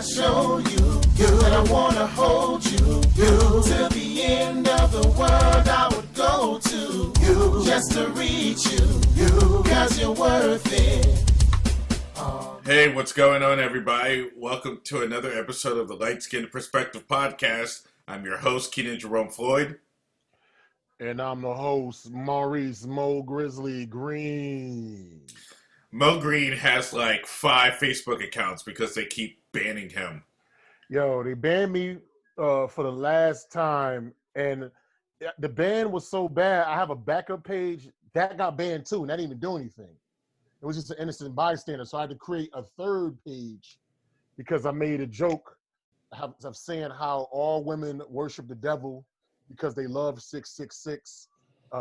wanna show you, and I wanna hold you, till the end of the world I would go to, just to reach you, cause you're worth it. Hey, what's going on, everybody? Welcome to another episode of the Light Skin Perspective Podcast. I'm your host, Kenan Jerome Floyd. And I'm the host, Maurice Mo Grizzly Green. Mo Green has like 5 Facebook accounts because they keep banning him. Yo, they banned me for the last time, and the ban was so bad, I have a backup page that got banned too, and that didn't even do anything. It was just an innocent bystander, so I had to create a third page because I made a joke of saying how all women worship the devil because they love 666,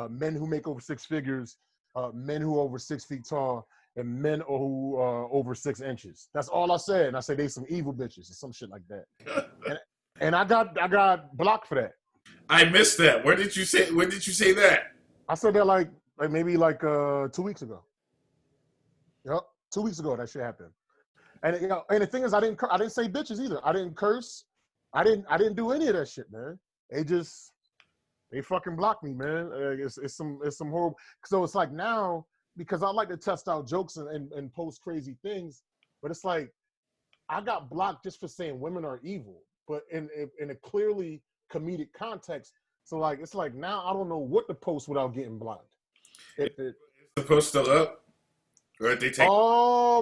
men who make over 6 figures, men who are over 6 feet tall, and men who are over 6 inches. That's all I said. And I said they some evil bitches or some shit like that. and I got blocked for that. I missed that. When did you say that? I said that like maybe 2 weeks ago. Yep, 2 weeks ago that shit happened. And and the thing is, I didn't say bitches either. I didn't curse. I didn't do any of that shit, man. They fucking blocked me, man. It's some horrible. So it's like now, because I like to test out jokes and post crazy things, but it's like I got blocked just for saying women are evil, but in a clearly comedic context. So like it's like now I don't know what to post without getting blocked. Is the post still up? Or did they take?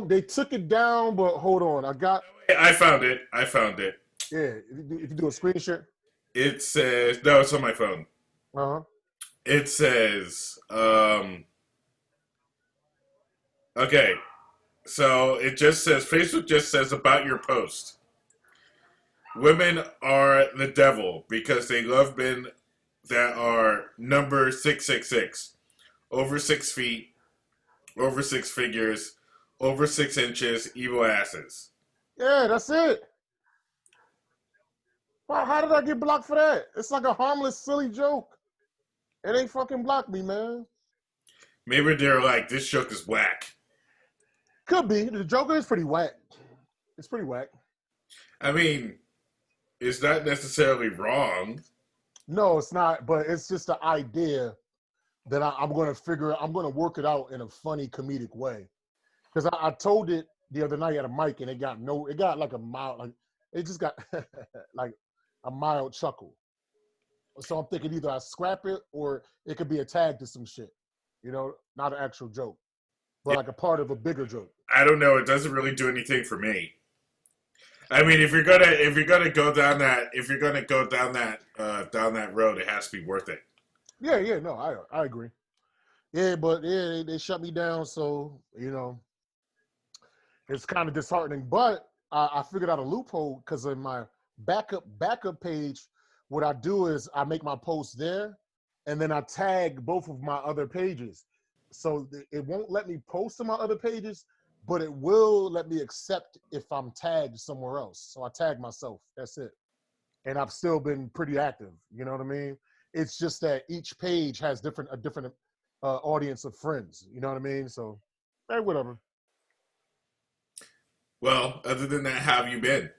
They took it down, but hold on, I found it. Yeah, if you do a screen share. It says no, it's on my phone. It says okay, so it just says, Facebook just says about your post. Women are the devil because they love men that are number 666, over 6 feet, over 6 figures, over 6 inches, evil asses. Yeah, that's it. Well, how did I get blocked for that? It's like a harmless, silly joke. It ain't fucking blocked me, man. Maybe they're like, this joke is whack. Could be. The Joker is pretty whack. It's pretty whack. I mean, it's not necessarily wrong. No, it's not. But it's just the idea that I'm going to work it out in a funny, comedic way. Because I told it the other night at a mic, and it got like a mild, it just got like a mild chuckle. So I'm thinking either I scrap it or it could be a tag to some shit. You know, not an actual joke, but like a part of a bigger joke. I don't know. It doesn't really do anything for me. I mean, if you're gonna go down that road, it has to be worth it. Yeah, no, I agree. Yeah, but yeah, they shut me down, so you know, it's kind of disheartening. But I figured out a loophole because in my backup page, what I do is I make my post there, and then I tag both of my other pages. So it won't let me post to my other pages, but it will let me accept if I'm tagged somewhere else. So I tag myself. That's it. And I've still been pretty active. You know what I mean? It's just that each page has a different audience of friends. You know what I mean? So, hey, whatever. Well, other than that, how have you been?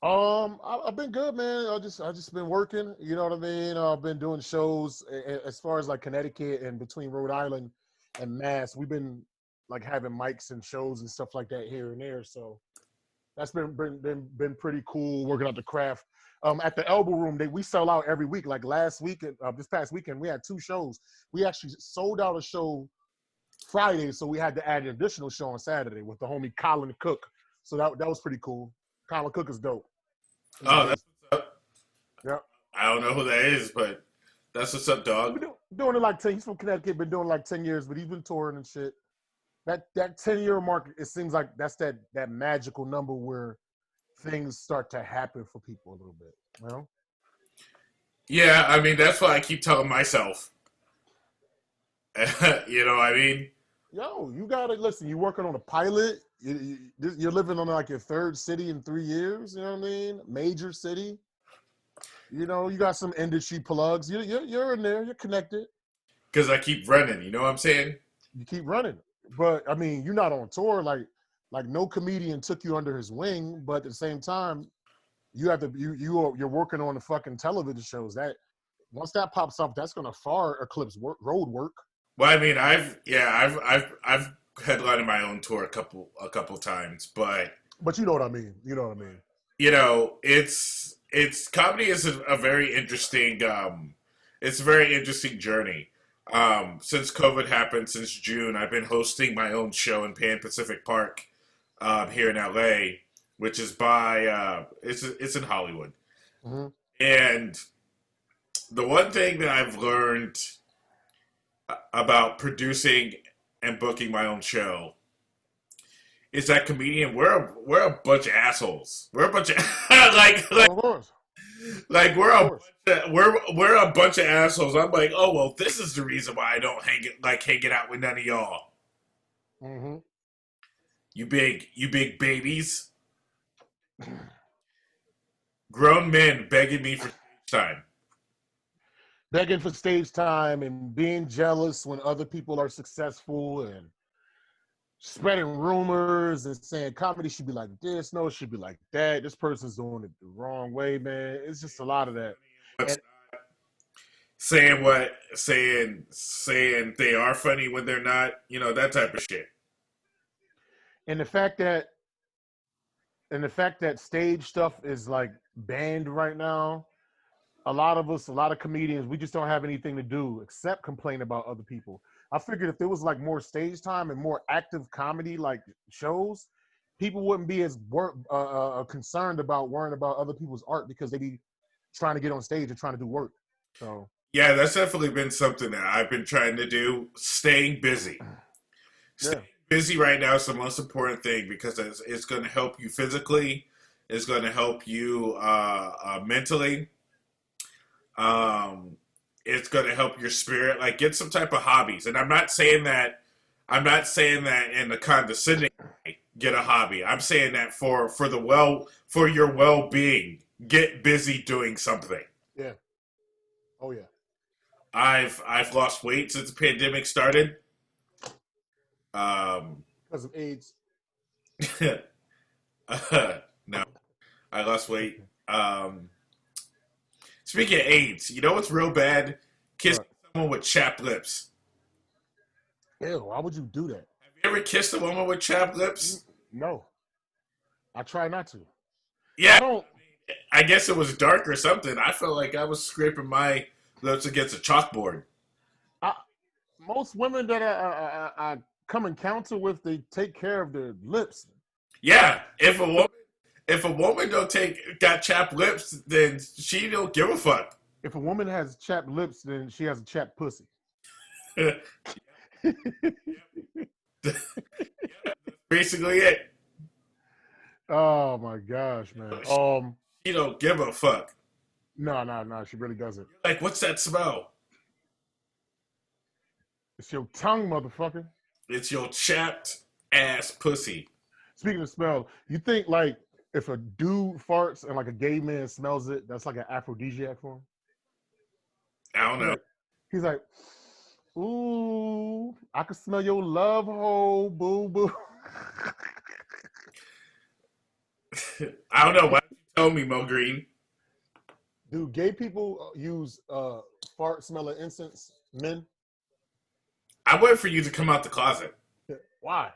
I've been good, man. I just been working. You know what I mean? I've been doing shows as far as like Connecticut and between Rhode Island and Mass. We've been like having mics and shows and stuff like that here and there. So that's been pretty cool. Working out the craft. At the Elbow Room, we sell out every week. Like last week, this past weekend, we had 2 shows. We actually sold out a show Friday, so we had to add an additional show on Saturday with the homie Colin Cook. So that was pretty cool. Colin Cook is dope. Oh, that's what's up. Yeah. I don't know who that is, but that's what's up, dog. Doing it like 10. He's from Connecticut, been doing like 10 years, but he's been touring and shit. That 10-year mark, it seems like that's that magical number where things start to happen for people a little bit, you know? Yeah, I mean, that's what I keep telling myself. You know what I mean? Yo, you gotta listen. You're working on a pilot. You're living on like your 3rd city in 3 years. You know what I mean? Major city. You know, you got some industry plugs. You're in there. You're connected. Because I keep running. You know what I'm saying? You keep running, but I mean, you're not on tour. Like like no comedian took you under his wing, but at the same time, you're working on the fucking television shows. That once that pops up, that's gonna far eclipse road work. Well, I mean, I've headlined my own tour a couple times, but But you know what I mean. You know what I mean. you know, it's comedy is a very interesting it's a very interesting journey. Since COVID happened, since June, I've been hosting my own show in Pan Pacific Park here in LA, which is by it's in Hollywood. Mm-hmm. And the one thing that I've learned about producing and booking my own show is that comedian we're a bunch of assholes. We're a bunch of Of course. like we're a bunch of assholes. I'm like, oh well, this is the reason why I don't hanging out with none of y'all. Mm-hmm. You big babies. Grown men begging me for time. Begging for stage time and being jealous when other people are successful and spreading rumors and saying comedy should be like this, no, it should be like that. This person's doing it the wrong way, man. It's just a lot of that. And, saying they are funny when they're not, you know, that type of shit. and the fact that stage stuff is like banned right now, a lot of comedians, we just don't have anything to do except complain about other people. I figured if there was like more stage time and more active comedy like shows, people wouldn't be as concerned about worrying about other people's art because they be trying to get on stage and trying to do work. So yeah, that's definitely been something that I've been trying to do. Staying busy. Staying busy right now is the most important thing because it's going to help you physically. It's going to help you mentally. It's going to help your spirit. Like, get some type of hobbies. And I'm not saying that in a condescending way, get a hobby. I'm saying that for your well-being, get busy doing something. yeah. Oh yeah. I've lost weight since the pandemic started. Because of AIDS. No, I lost weight. Speaking of AIDS, you know what's real bad? Kissing someone with chapped lips. Ew, why would you do that? Have you ever kissed a woman with chapped lips? No. I try not to. Yeah. I guess it was dark or something. I felt like I was scraping my lips against a chalkboard. Most women that I come encounter with, they take care of their lips. Yeah, if a woman got chapped lips, then she don't give a fuck. If a woman has chapped lips, then she has a chapped pussy. Basically it. Oh my gosh, man. She don't give a fuck. No, she really doesn't. Like, what's that smell? It's your tongue, motherfucker. It's your chapped ass pussy. Speaking of smell, you think like if a dude farts and like a gay man smells it, that's like an aphrodisiac for him? I don't know. He's like, ooh, I can smell your love hole, boo boo. I don't know. Why did you tell me, Mo Green? Do gay people use fart smelling incense, men? I'm waiting for you to come out the closet. Why?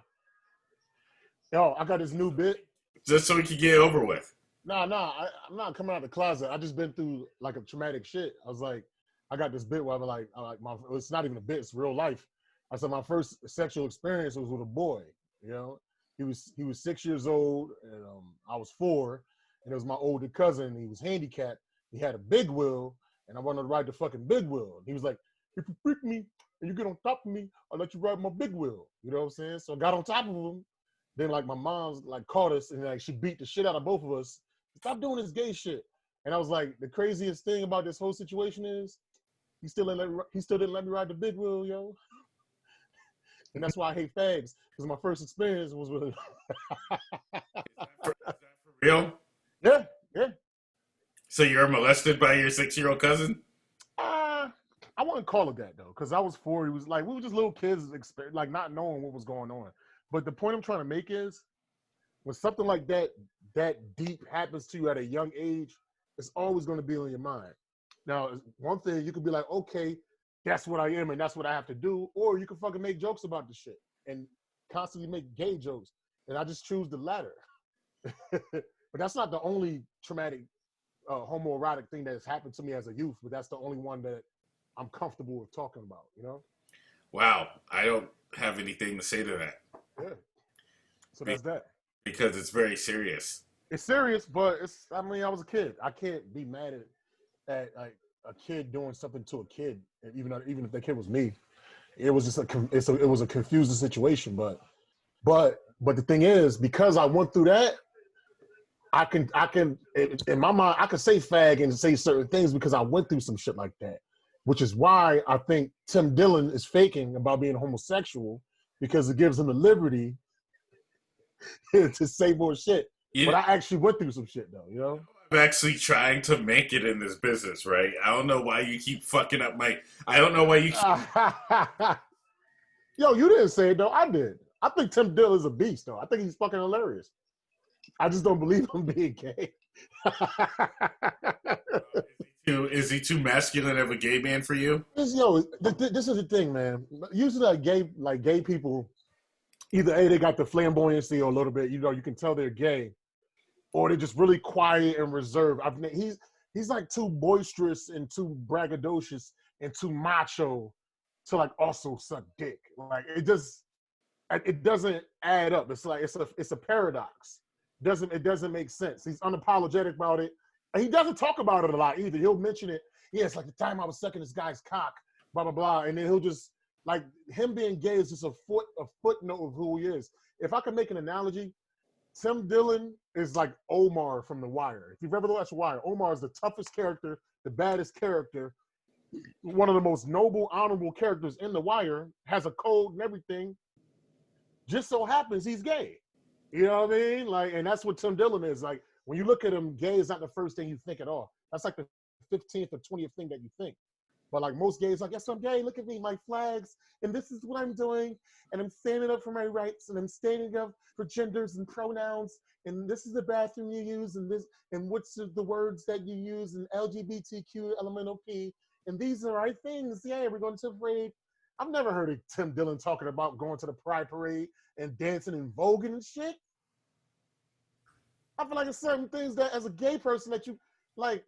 Yo, I got this new bit. Just so we can get it over with. I'm not coming out of the closet. I just been through like a traumatic shit. I was like, I got this bit where I'm like it's not even a bit, it's real life. I said my first sexual experience was with a boy. You know, he was 6 years old and I was 4, and it was my older cousin. He was handicapped. He had a big wheel, and I wanted to ride the fucking big wheel. He was like, if you freak me and you get on top of me, I'll let you ride my big wheel. You know what I'm saying? So I got on top of him. Then like my mom's like caught us and like she beat the shit out of both of us. Stop doing this gay shit. And I was like, the craziest thing about this whole situation is he still didn't let me ride the big wheel, yo. And that's why I hate fags, because my first experience was with him. Is that for real? Yeah. So you're molested by your 6-year-old cousin? I wouldn't call it that though, because I was 4. He was like, we were just little kids, like not knowing what was going on. But the point I'm trying to make is, when something like that deep happens to you at a young age, it's always going to be on your mind. Now, one thing you could be like, okay, that's what I am and that's what I have to do, or you can fucking make jokes about the shit and constantly make gay jokes. And I just choose the latter. But that's not the only traumatic homoerotic thing that has happened to me as a youth, but that's the only one that I'm comfortable with talking about, you know? Wow, I don't have anything to say to that. Yeah. So that's that. Because it's very serious. It's serious, but I was a kid. I can't be mad at like a kid doing something to a kid, even if the kid was me. It was just it was a confusing situation, but the thing is, because I went through that, I can in my mind I can say fag and say certain things because I went through some shit like that, which is why I think Tim Dillon is faking about being homosexual, because it gives him the liberty to say more shit. Yeah. But I actually went through some shit though, you know? I'm actually trying to make it in this business, right? I don't know why you keep fucking up I don't know why you keep... Yo, you didn't say it though, I did. I think Tim Dillon is a beast though. I think he's fucking hilarious. I just don't believe him being gay. Is he too masculine of a gay man for you? This is the thing, man. Usually gay people, either A, they got the flamboyancy or a little bit, you know, you can tell they're gay, or they're just really quiet and reserved. He's like too boisterous and too braggadocious and too macho to like also suck dick. Like it doesn't add up. It's like it's a paradox. It doesn't make sense. He's unapologetic about it. And he doesn't talk about it a lot either. He'll mention it. Yeah, it's like the time I was sucking this guy's cock, blah, blah, blah. And then he'll just, like, him being gay is just a footnote of who he is. If I could make an analogy, Tim Dillon is like Omar from The Wire. If you've ever watched The Wire, Omar is the toughest character, the baddest character, one of the most noble, honorable characters in The Wire, has a code and everything. Just so happens he's gay. You know what I mean? Like, and that's what Tim Dillon is. Like, when you look at him, gay is not the first thing you think at all. That's like the 15th or 20th thing that you think. But like most gays, like, yes, I'm gay. Look at me, my flags, and this is what I'm doing, and I'm standing up for my rights, and I'm standing up for genders and pronouns, and this is the bathroom you use, and this, and what's the words that you use, and LGBTQ, elemental P, and these are our things. Yeah, we're going to the parade. I've never heard of Tim Dillon talking about going to the Pride Parade and dancing and voguing and shit. I feel like it's certain things that, as a gay person, that you like.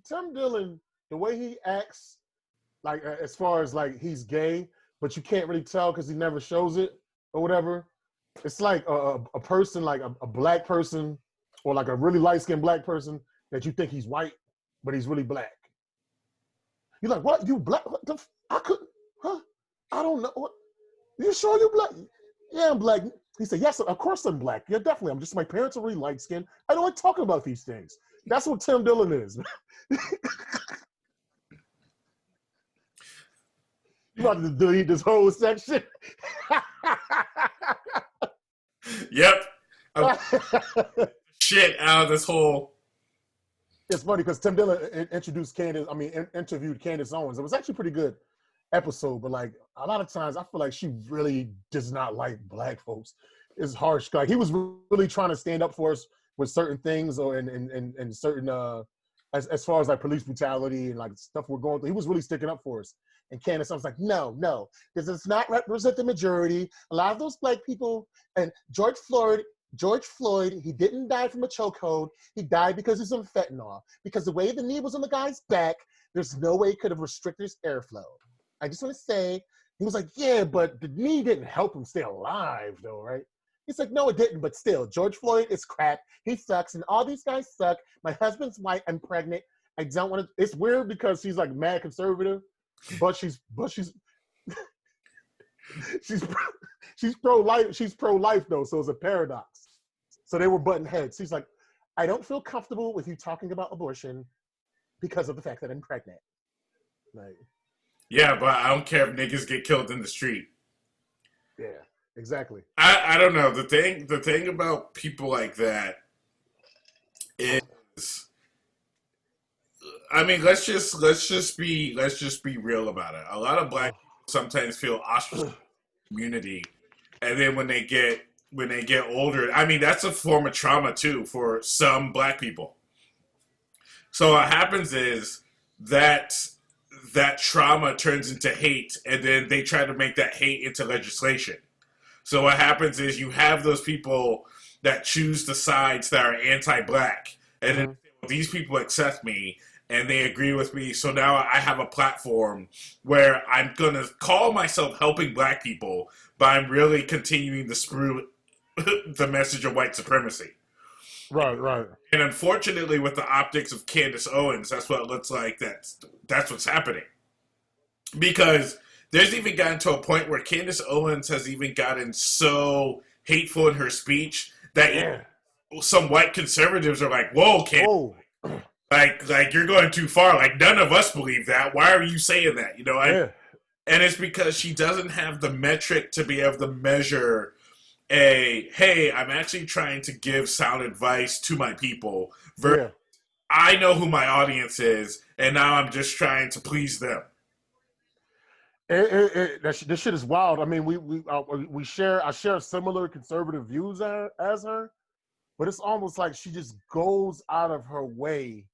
Tim Dillon, the way he acts, like as far as like he's gay, but you can't really tell because he never shows it or whatever. It's like a person, like a black person, or like a really light-skinned black person that you think he's white, but he's really black. You're like, what? You black? What the? I couldn't. Huh? I don't know. What? You sure you black? Yeah, I'm black. He said, yes, of course I'm black. Yeah, definitely. I'm just, my parents are really light-skinned. I don't like talking about these things. That's what Tim Dillon is. You about to delete this whole section? Yep. Shit out of this whole. It's funny because Tim Dillon interviewed Candace Owens. It was actually a pretty good episode, but like a lot of times I feel like she really does not like black folks. It's harsh. Like he was really trying to stand up for us with certain things, or and certain as far as like police brutality and like stuff we're going through. He was really sticking up for us. And Candace was like, no, because it's not represent the majority. A lot of those black people, and George Floyd, he didn't die from a chokehold. He died because he's on fentanyl. Because the way the knee was on the guy's back, there's no way he could have restricted his airflow. I just want to say, he was like, yeah, but the knee didn't help him stay alive, though, right? He's like, no, it didn't, but still, George Floyd is crap. He sucks, and all these guys suck. My husband's white. I'm pregnant. I don't want to. It's weird because she's like mad conservative, but she's pro-life. She's pro-life though, so it's a paradox. So they were butting heads. She's like, I don't feel comfortable with you talking about abortion because of the fact that I'm pregnant. Like, yeah, but I don't care if niggas get killed in the street. Yeah, exactly. I don't know. The thing about people like that is, I mean, let's just be real about it. A lot of black people sometimes feel ostracized in the community, and then when they get when they get older, I mean, that's a form of trauma too for some black people. So what happens is that that trauma turns into hate, and then they try to make that hate into legislation. So what happens is you have those people that choose the sides that are anti-black, and then these people accept me and they agree with me. So now I have a platform where I'm going to call myself helping black people, but I'm really continuing to screw the message of white supremacy. Right. And unfortunately, with the optics of Candace Owens, that's what it looks like. That's what's happening. Because there's even gotten to a point where Candace Owens has even gotten so hateful in her speech that some white conservatives are like, "Whoa, Candace, like you're going too far. Like none of us believe that. Why are you saying that?" You know, and it's because she doesn't have the metric to be able to measure hey, I'm actually trying to give sound advice to my people. I know who my audience is, and now I'm just trying to please them. This shit is wild. I mean, I share similar conservative views as her, but it's almost like she just goes out of her way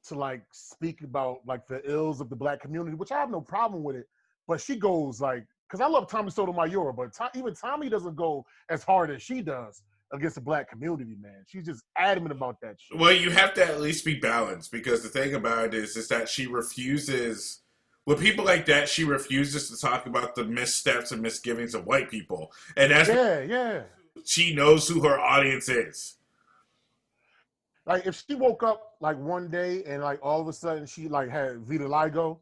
to like speak about like the ills of the black community, which I have no problem with it. But she goes like, because I love Tommy Sotomayor, but even Tommy doesn't go as hard as she does against the black community, man. She's just adamant about that shit. Well, you have to at least be balanced, because the thing about it is that she refuses, with people like that, she refuses to talk about the missteps and misgivings of white people. And that's she knows who her audience is. Like if she woke up like one day and like all of a sudden she like had vitiligo,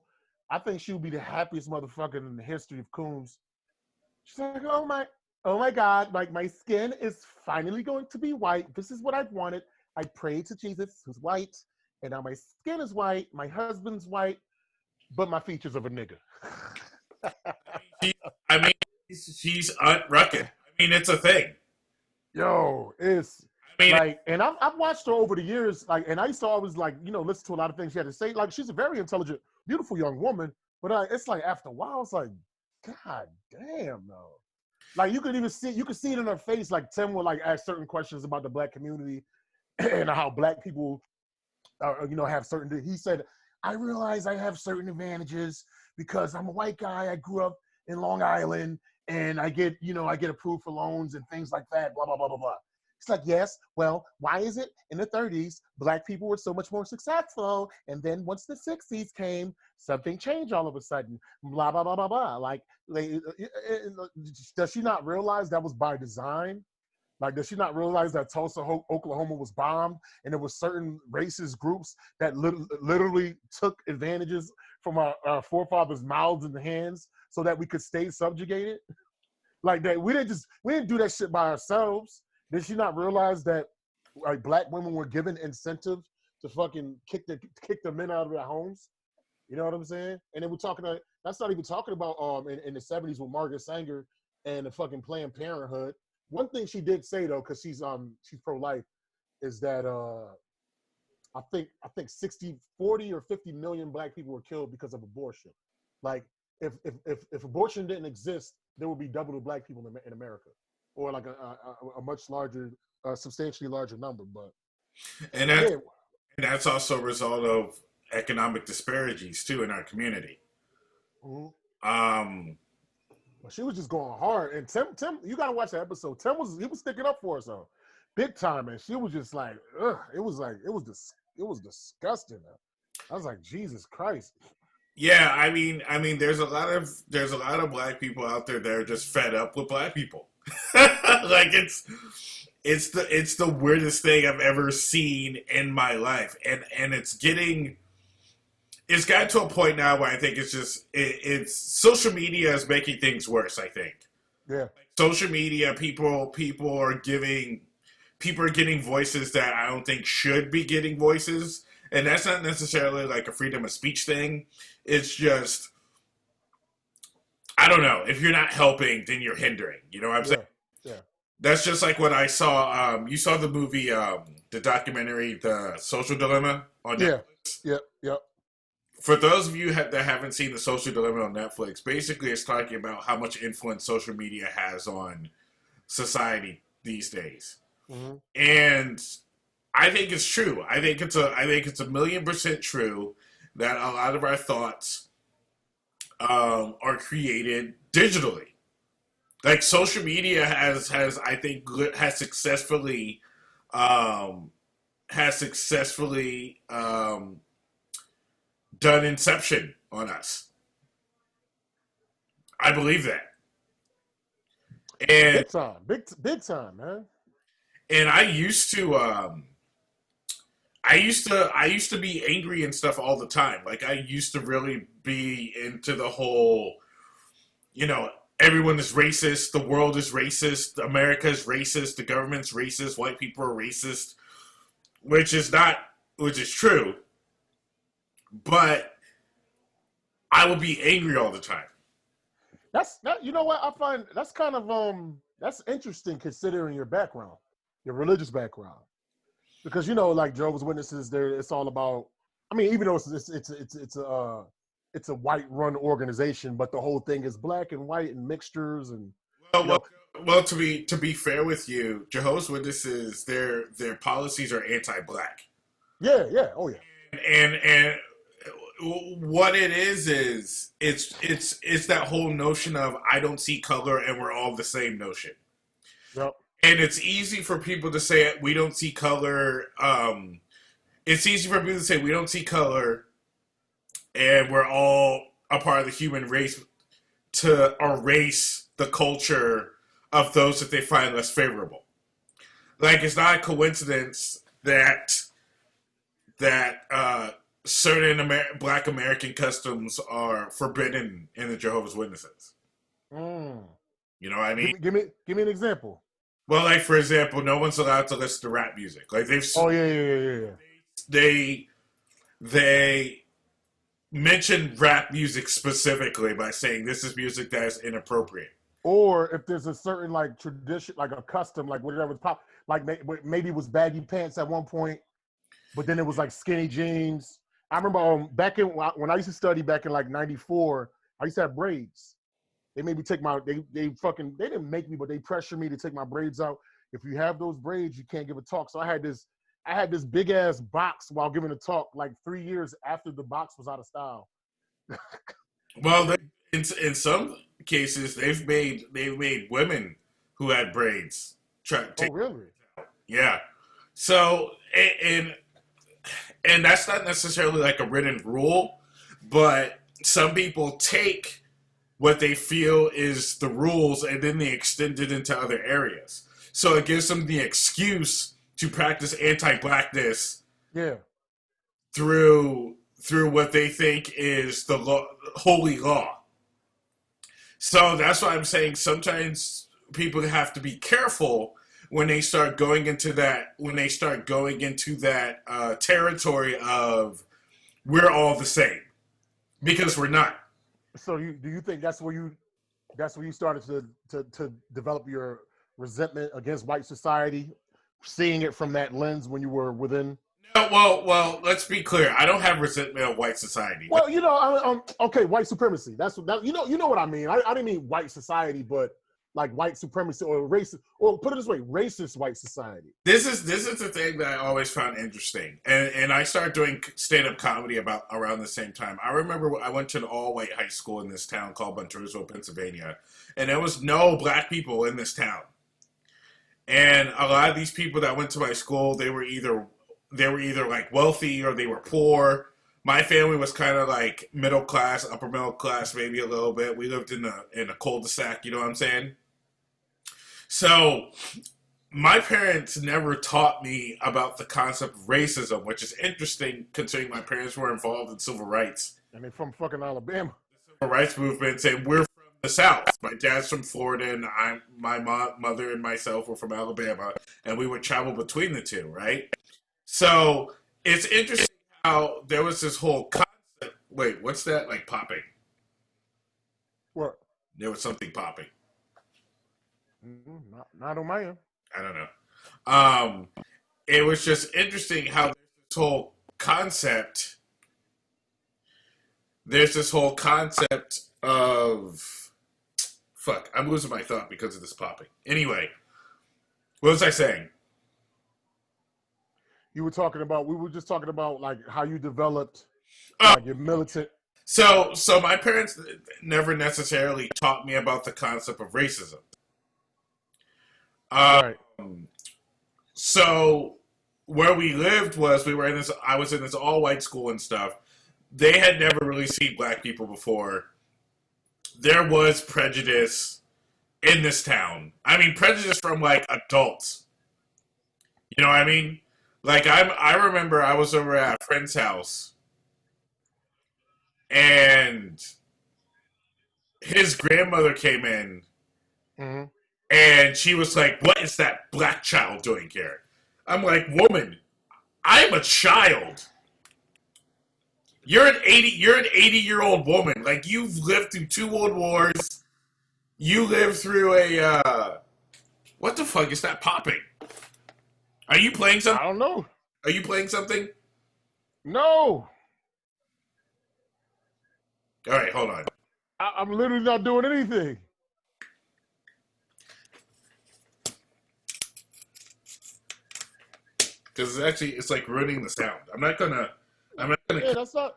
I think she would be the happiest motherfucker in the history of coons. She's like, oh my God, like my skin is finally going to be white. This is what I've wanted. I prayed to Jesus, who's white, and now my skin is white, my husband's white, but my features of a nigga. She's unrucking. I mean, it's a thing. Yo, like, and I've watched her over the years, like, and I used to always like, listen to a lot of things she had to say. Like, she's a very intelligent, beautiful young woman, but it's like after a while, it's like, God damn, though. Like you could see it in her face. Like Tim would like ask certain questions about the black community and how black people, have certain. He said, I realize I have certain advantages because I'm a white guy. I grew up in Long Island, and I get approved for loans and things like that. Blah blah blah blah blah. It's like, yes, well, why is it in the 30s, black people were so much more successful, and then once the 60s came, something changed all of a sudden, blah, blah, blah, blah, blah. Like, does she not realize that was by design? Like, does she not realize that Tulsa, Oklahoma was bombed, and there were certain racist groups that literally took advantages from our forefathers' mouths and hands so that we could stay subjugated? Like, that we didn't do that shit by ourselves. Did she not realize that like black women were given incentive to fucking kick the men out of their homes? You know what I'm saying? And then we're talking about, that's not even talking about in the 70s with Margaret Sanger and the fucking Planned Parenthood. One thing she did say though, because she's pro-life, is that I think 40 or 50 million black people were killed because of abortion. Like if abortion didn't exist, there would be double the black people in America. Or like a much larger, substantially larger number, but and that's also a result of economic disparities too in our community. Mm-hmm. Well, she was just going hard, and Tim, you gotta watch that episode. Tim was sticking up for us though, big time, and she was just like, ugh. It was disgusting. I was like, Jesus Christ. Yeah, I mean, there's a lot of black people out there that are just fed up with black people. Like it's the weirdest thing I've ever seen in my life, and it's gotten to a point now where I think it's social media is making things worse. I think social media people are getting voices that I don't think should be getting voices, and that's not necessarily like a freedom of speech thing. It's just, I don't know. If you're not helping, then you're hindering. You know what I'm saying? Yeah. That's just like what I saw. You saw the movie, the documentary, The Social Dilemma on Netflix? Yep. For those of you that haven't seen The Social Dilemma on Netflix, basically it's talking about how much influence social media has on society these days. Mm-hmm. And I think it's true. I think it's a 1,000,000% true that a lot of our thoughts are created digitally. Like social media has I think has successfully done inception on us. I believe that. And big time, man. and I used to be angry and stuff all the time. Like I used to really be into the whole, everyone is racist, the world is racist, America is racist, the government's racist, white people are racist, which is true. But I would be angry all the time. You know what I find that's kind of that's interesting considering your background, your religious background, because like Jehovah's Witnesses, it's all about. I mean, even though it's a white run organization, but the whole thing is black and white and mixtures and. Well, to be fair with you, Jehovah's Witnesses, their policies are anti-black. Yeah, oh yeah. And what it is it's that whole notion of I don't see color and we're all the same notion. Yep. And it's easy for people to say we don't see color. It's easy for people to say we don't see color and we're all a part of the human race to erase the culture of those that they find less favorable. Like it's not a coincidence that certain Black American customs are forbidden in the Jehovah's Witnesses. Mm. You know what I mean? Give me an example. Well, like for example, no one's allowed to listen to rap music. Like they've. Oh yeah. They mention rap music specifically by saying this is music that is inappropriate. Or if there's a certain like tradition, like a custom, like whatever pop, like maybe it was baggy pants at one point, but then it was like skinny jeans. I remember back in when I used to study back in like '94, I used to have braids. They made me take they didn't make me, but they pressured me to take my braids out. If you have those braids, you can't give a talk. So I had this big ass box while giving a talk, like 3 years after the box was out of style. Well, in some cases, they've made women who had braids try to take. Oh, really? Yeah. So and that's not necessarily like a written rule, but some people take what they feel is the rules and then they extend it into other areas. So it gives them the excuse to practice anti-blackness. Yeah. Through what they think is the holy law. So that's why I'm saying sometimes people have to be careful when they start going into that territory of we're all the same, because we're not. So do you think that's where you started to develop your resentment against white society, seeing it from that lens when you were within? No, well, let's be clear. I don't have resentment of white society. Well, okay, white supremacy. You know what I mean. I didn't mean white society, but like white supremacy or racist, or put it this way, racist white society. This is the thing that I always found interesting, and I started doing stand-up comedy around the same time. I remember I went to an all-white high school in this town called Montroseville, Pennsylvania, and there was no black people in this town. And a lot of these people that went to my school, they were either like wealthy or they were poor. My family was kind of like middle class, upper middle class, maybe a little bit. We lived in a cul-de-sac, you know what I'm saying? So my parents never taught me about the concept of racism, which is interesting considering my parents were involved in civil rights. And they're from fucking Alabama. The civil rights movement, and we're from the South. My dad's from Florida, and my mother and myself were from Alabama, and we would travel between the two, right? So it's interesting how there was this whole concept. Wait, what's that? Like popping? What? There was something popping. Not on my end. I don't know. It was just interesting how there's this whole concept of fuck. I'm losing my thought because of this popping. Anyway, What was I saying? We were just talking about like how you developed Oh, like your militant. so my parents never necessarily taught me about the concept of racism. Right. So where we lived was we were in this. I was in this all white school and stuff. They had never really seen black people before. There was prejudice in this town. I mean, prejudice from like adults. You know what I mean? Like I remember I was over at a friend's house, and his grandmother came in, Mm-hmm. and she was like, "What is that black child doing here?" I'm like, "Woman, I'm a child. You're an 80-year-old woman. Like, you've lived through 2 world wars. You lived through a what the fuck is that popping? Are you playing I something? don't know. Are you playing something? No, All right, hold on. I'm literally not doing anything. Because it's like ruining the sound. I'm not gonna Yeah, that's not.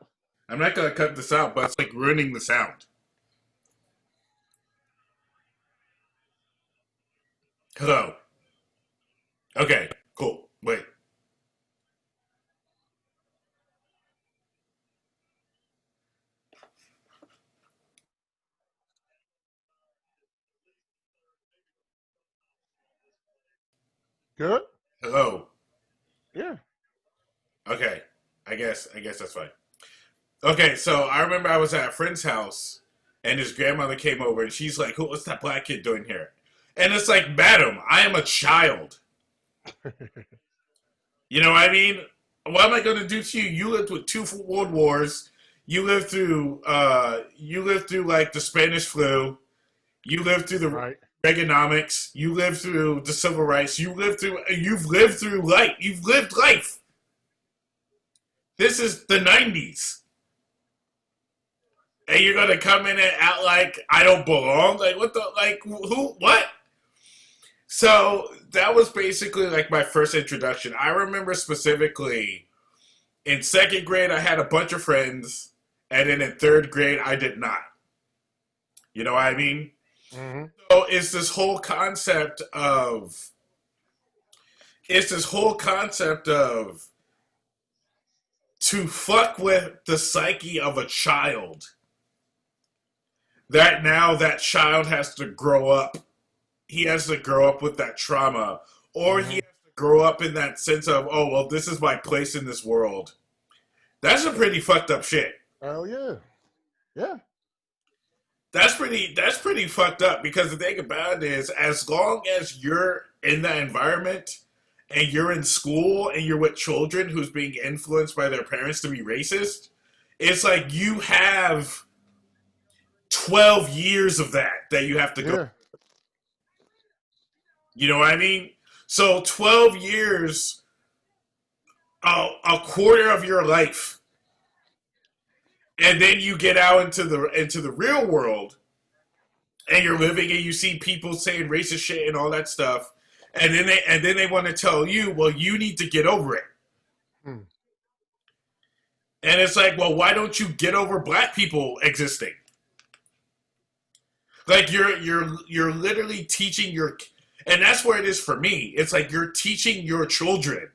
cut this out, but it's like ruining the sound. Hello. Okay, cool. Wait. Good. Hello. Yeah. Okay. I guess that's fine. Okay, so I remember I was at a friend's house and his grandmother came over and she's like, what's that black kid doing here? And it's like, madam, I am a child. You know what I mean? What am I gonna do to you? You lived with 2 world wars. You lived through like the Spanish flu. You lived through the Right. Reaganomics. You lived through the civil rights. You've lived through life. You've lived life. This is the 90s. And you're gonna come in and act like I don't belong? Like what the who what? So that was basically like my first introduction. I remember specifically in second grade I had a bunch of friends, and then in third grade I did not. You know what I mean? Mm-hmm. So it's this whole concept of to fuck with the psyche of a child, that now that child has to grow up. He has to grow up with that trauma, or he has to grow up in that sense of, oh, well, this is my place in this world. That's a pretty fucked up shit. Oh yeah. Yeah. That's pretty fucked up, because the thing about it is, as long as you're in that environment and you're in school and you're with children who's being influenced by their parents to be racist, it's like you have 12 years of that you have to go. Yeah. You know what I mean? So 12 years, a quarter of your life, and then you get out into the real world, and you're living, and you see people saying racist shit and all that stuff, and then they want to tell you, well, you need to get over it. Hmm. And it's like, well, why don't you get over black people existing? Like you're literally teaching your, and that's where it is for me. It's like you're teaching your children.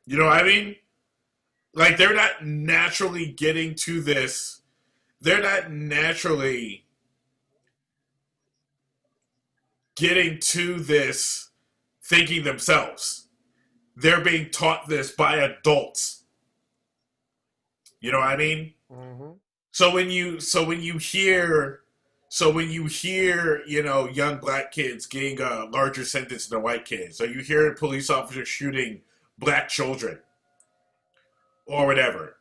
You know what I mean? Like they're not naturally getting to this. They're not naturally getting to this thinking themselves. They're being taught this by adults. You know what I mean? Mm-hmm. So when you hear, young black kids getting a larger sentence than white kids, or you hear police officers shooting black children, or whatever,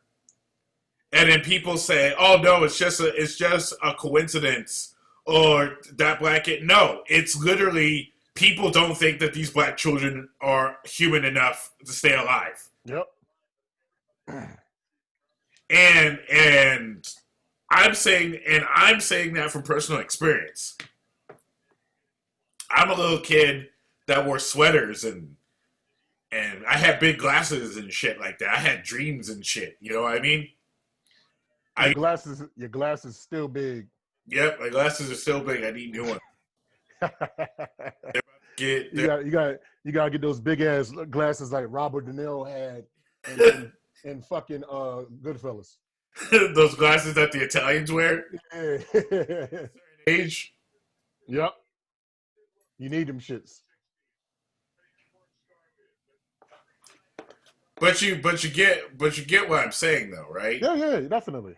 and then people say, "Oh no, it's just a coincidence," or that black kid. No, it's literally people don't think that these black children are human enough to stay alive. Yep. And I'm saying that from personal experience. I'm a little kid that wore sweaters and I had big glasses and shit like that. I had dreams and shit. You know what I mean? Your glasses still big. Yep, my glasses are still big. I need new ones. You gotta get those big ass glasses like Robert De Niro had in fucking Goodfellas. Those glasses that the Italians wear. Yeah. Age. Yep. You need them shits. But you get what I'm saying though, right? Yeah, definitely.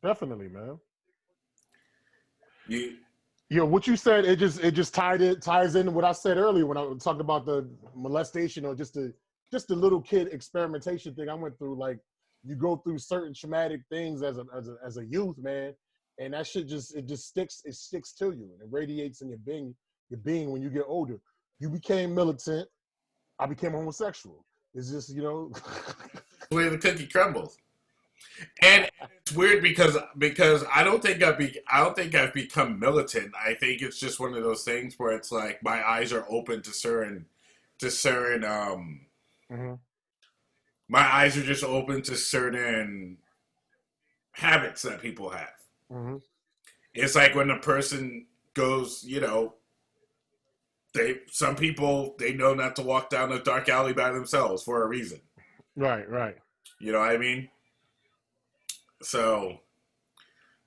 Definitely, man. What you said, it just ties in what I said earlier when I talked about the molestation or just the little kid experimentation thing I went through. Like, you go through certain traumatic things as a youth, man, and that shit just sticks to you and it radiates in your being when you get older. You became militant. I became homosexual. It's just, the way the cookie crumbles. And it's weird because I don't think I've become militant. I think it's just one of those things where it's like my eyes are open to certain my eyes are just open to certain habits that people have. Mm-hmm. It's like when a person goes, some people, they know not to walk down a dark alley by themselves for a reason. Right. You know what I mean? So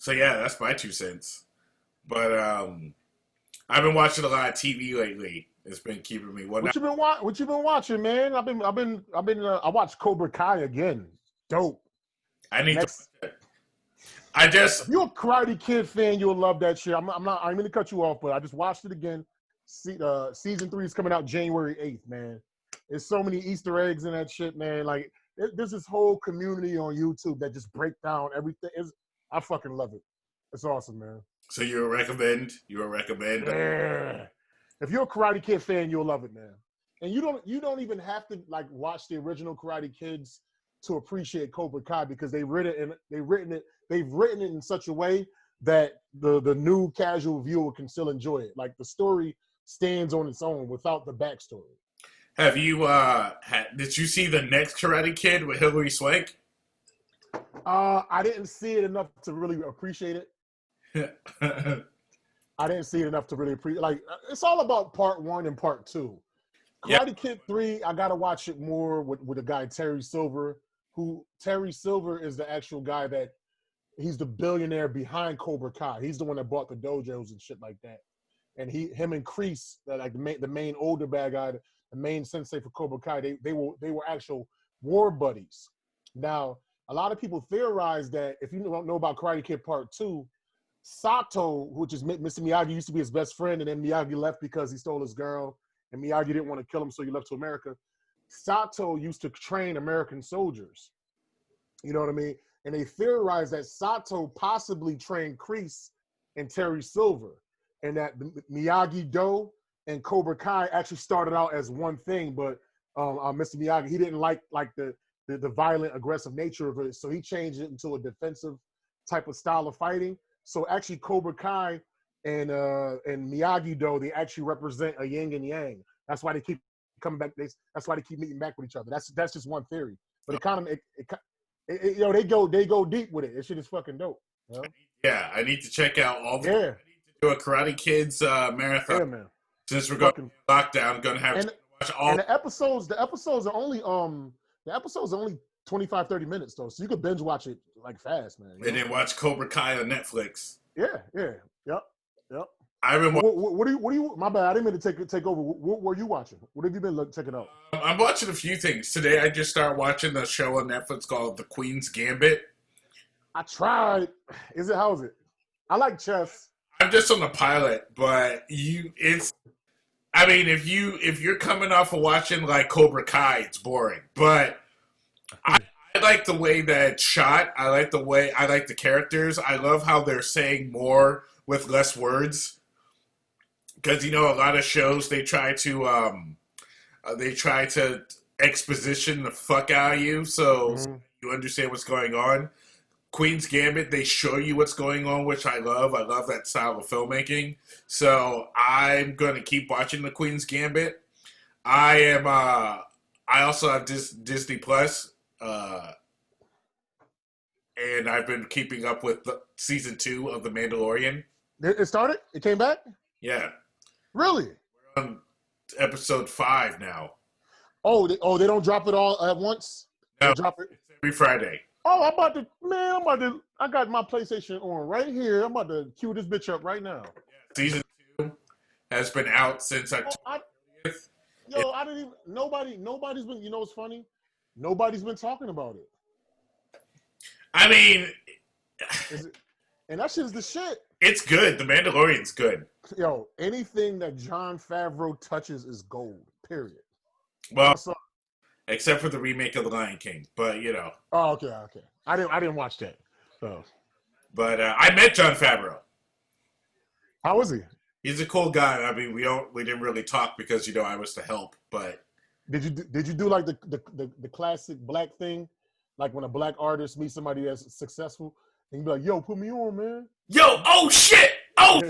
yeah, that's my 2 cents. But I've been watching a lot of TV lately. It's been keeping me. What you been watching, man? I watched Cobra Kai again. Dope. I need to. If you're a Karate Kid fan, you'll love that shit. I'm going to cut you off, but I just watched it again. Season 3 is coming out January 8th, man. There's so many Easter eggs in that shit, man. Like, there's this whole community on YouTube that just break down everything. I fucking love it. It's awesome, man. So you'll recommend? Yeah. If you're a Karate Kid fan, you'll love it, man. And you don't even have to like watch the original Karate Kids to appreciate Cobra Kai because they've written it in such a way that the new casual viewer can still enjoy it. Like, the story stands on its own without the backstory. Have you did you see the next Karate Kid with Hilary Swank? I didn't see it enough to really appreciate it. I didn't see it enough to really appreciate. Like, it's all about part 1 and part 2. Karate Kid 3, I gotta watch it more with a guy Terry Silver. Terry Silver is the actual guy that he's the billionaire behind Cobra Kai. He's the one that bought the dojos and shit like that. And him and Kreese, like the main older bad guy, the main sensei for Cobra Kai, they were actual war buddies. Now, a lot of people theorize that if you don't know about Karate Kid Part 2, Sato, which is Mr. Miyagi, used to be his best friend, and then Miyagi left because he stole his girl, and Miyagi didn't want to kill him, so he left to America. Sato used to train American soldiers. You know what I mean? And they theorized that Sato possibly trained Kreese and Terry Silver, and that Miyagi-Do and Cobra Kai actually started out as one thing, but Mr. Miyagi, he didn't like the violent, aggressive nature of it, so he changed it into a defensive type of style of fighting. So actually, Cobra Kai and Miyagi-Do, they actually represent a yin and yang. That's why they keep coming back. That's why they keep meeting back with each other. That's just one theory. But they go deep with it. This shit is fucking dope. You know? Yeah, I need to check out all the. Yeah. I need to do a Karate Kids marathon. Yeah, man. Since we're going to lockdown, I'm going to have to watch all. And the episodes are only 25, 30 minutes though, so you could binge watch it like fast, man. And then watch Cobra Kai on Netflix. Yeah, yep. I've been. What do you? My bad, I didn't mean to take over. What were you watching? What have you been checking out? I'm watching a few things today. I just started watching the show on Netflix called The Queen's Gambit. I tried. How's it? I like chess. I'm just on the pilot, but I mean, if you're coming off of watching like Cobra Kai, it's boring. But I like the way that it's shot. I like the characters. I love how they're saying more with less words. Because a lot of shows they try to exposition the fuck out of you so you understand what's going on. Queen's Gambit, they show you what's going on, which I love. I love that style of filmmaking. So I'm going to keep watching the Queen's Gambit. I also have Disney Plus, and I've been keeping up with season 2 of The Mandalorian. It started? It came back? Yeah. Really? We're on episode 5 now. Oh, they don't drop it all at once? No, they drop it every Friday. Oh, I got my PlayStation on right here. I'm about to cue this bitch up right now. Season 2 has been out since October 30th. I didn't even, nobody's been, you know what's funny? Nobody's been talking about it. I mean, and that shit is the shit. It's good. The Mandalorian's good. Yo, anything that Jon Favreau touches is gold, period. Well, except for the remake of The Lion King, but you know. Oh, okay. I didn't watch that. So. But I met Jon Favreau. How was he? He's a cool guy. I mean, we didn't really talk because I was to help. But did you do like the classic black thing, like when a black artist meets somebody that's successul, and you be like, "Yo, put me on, man." Yo, oh shit, oh.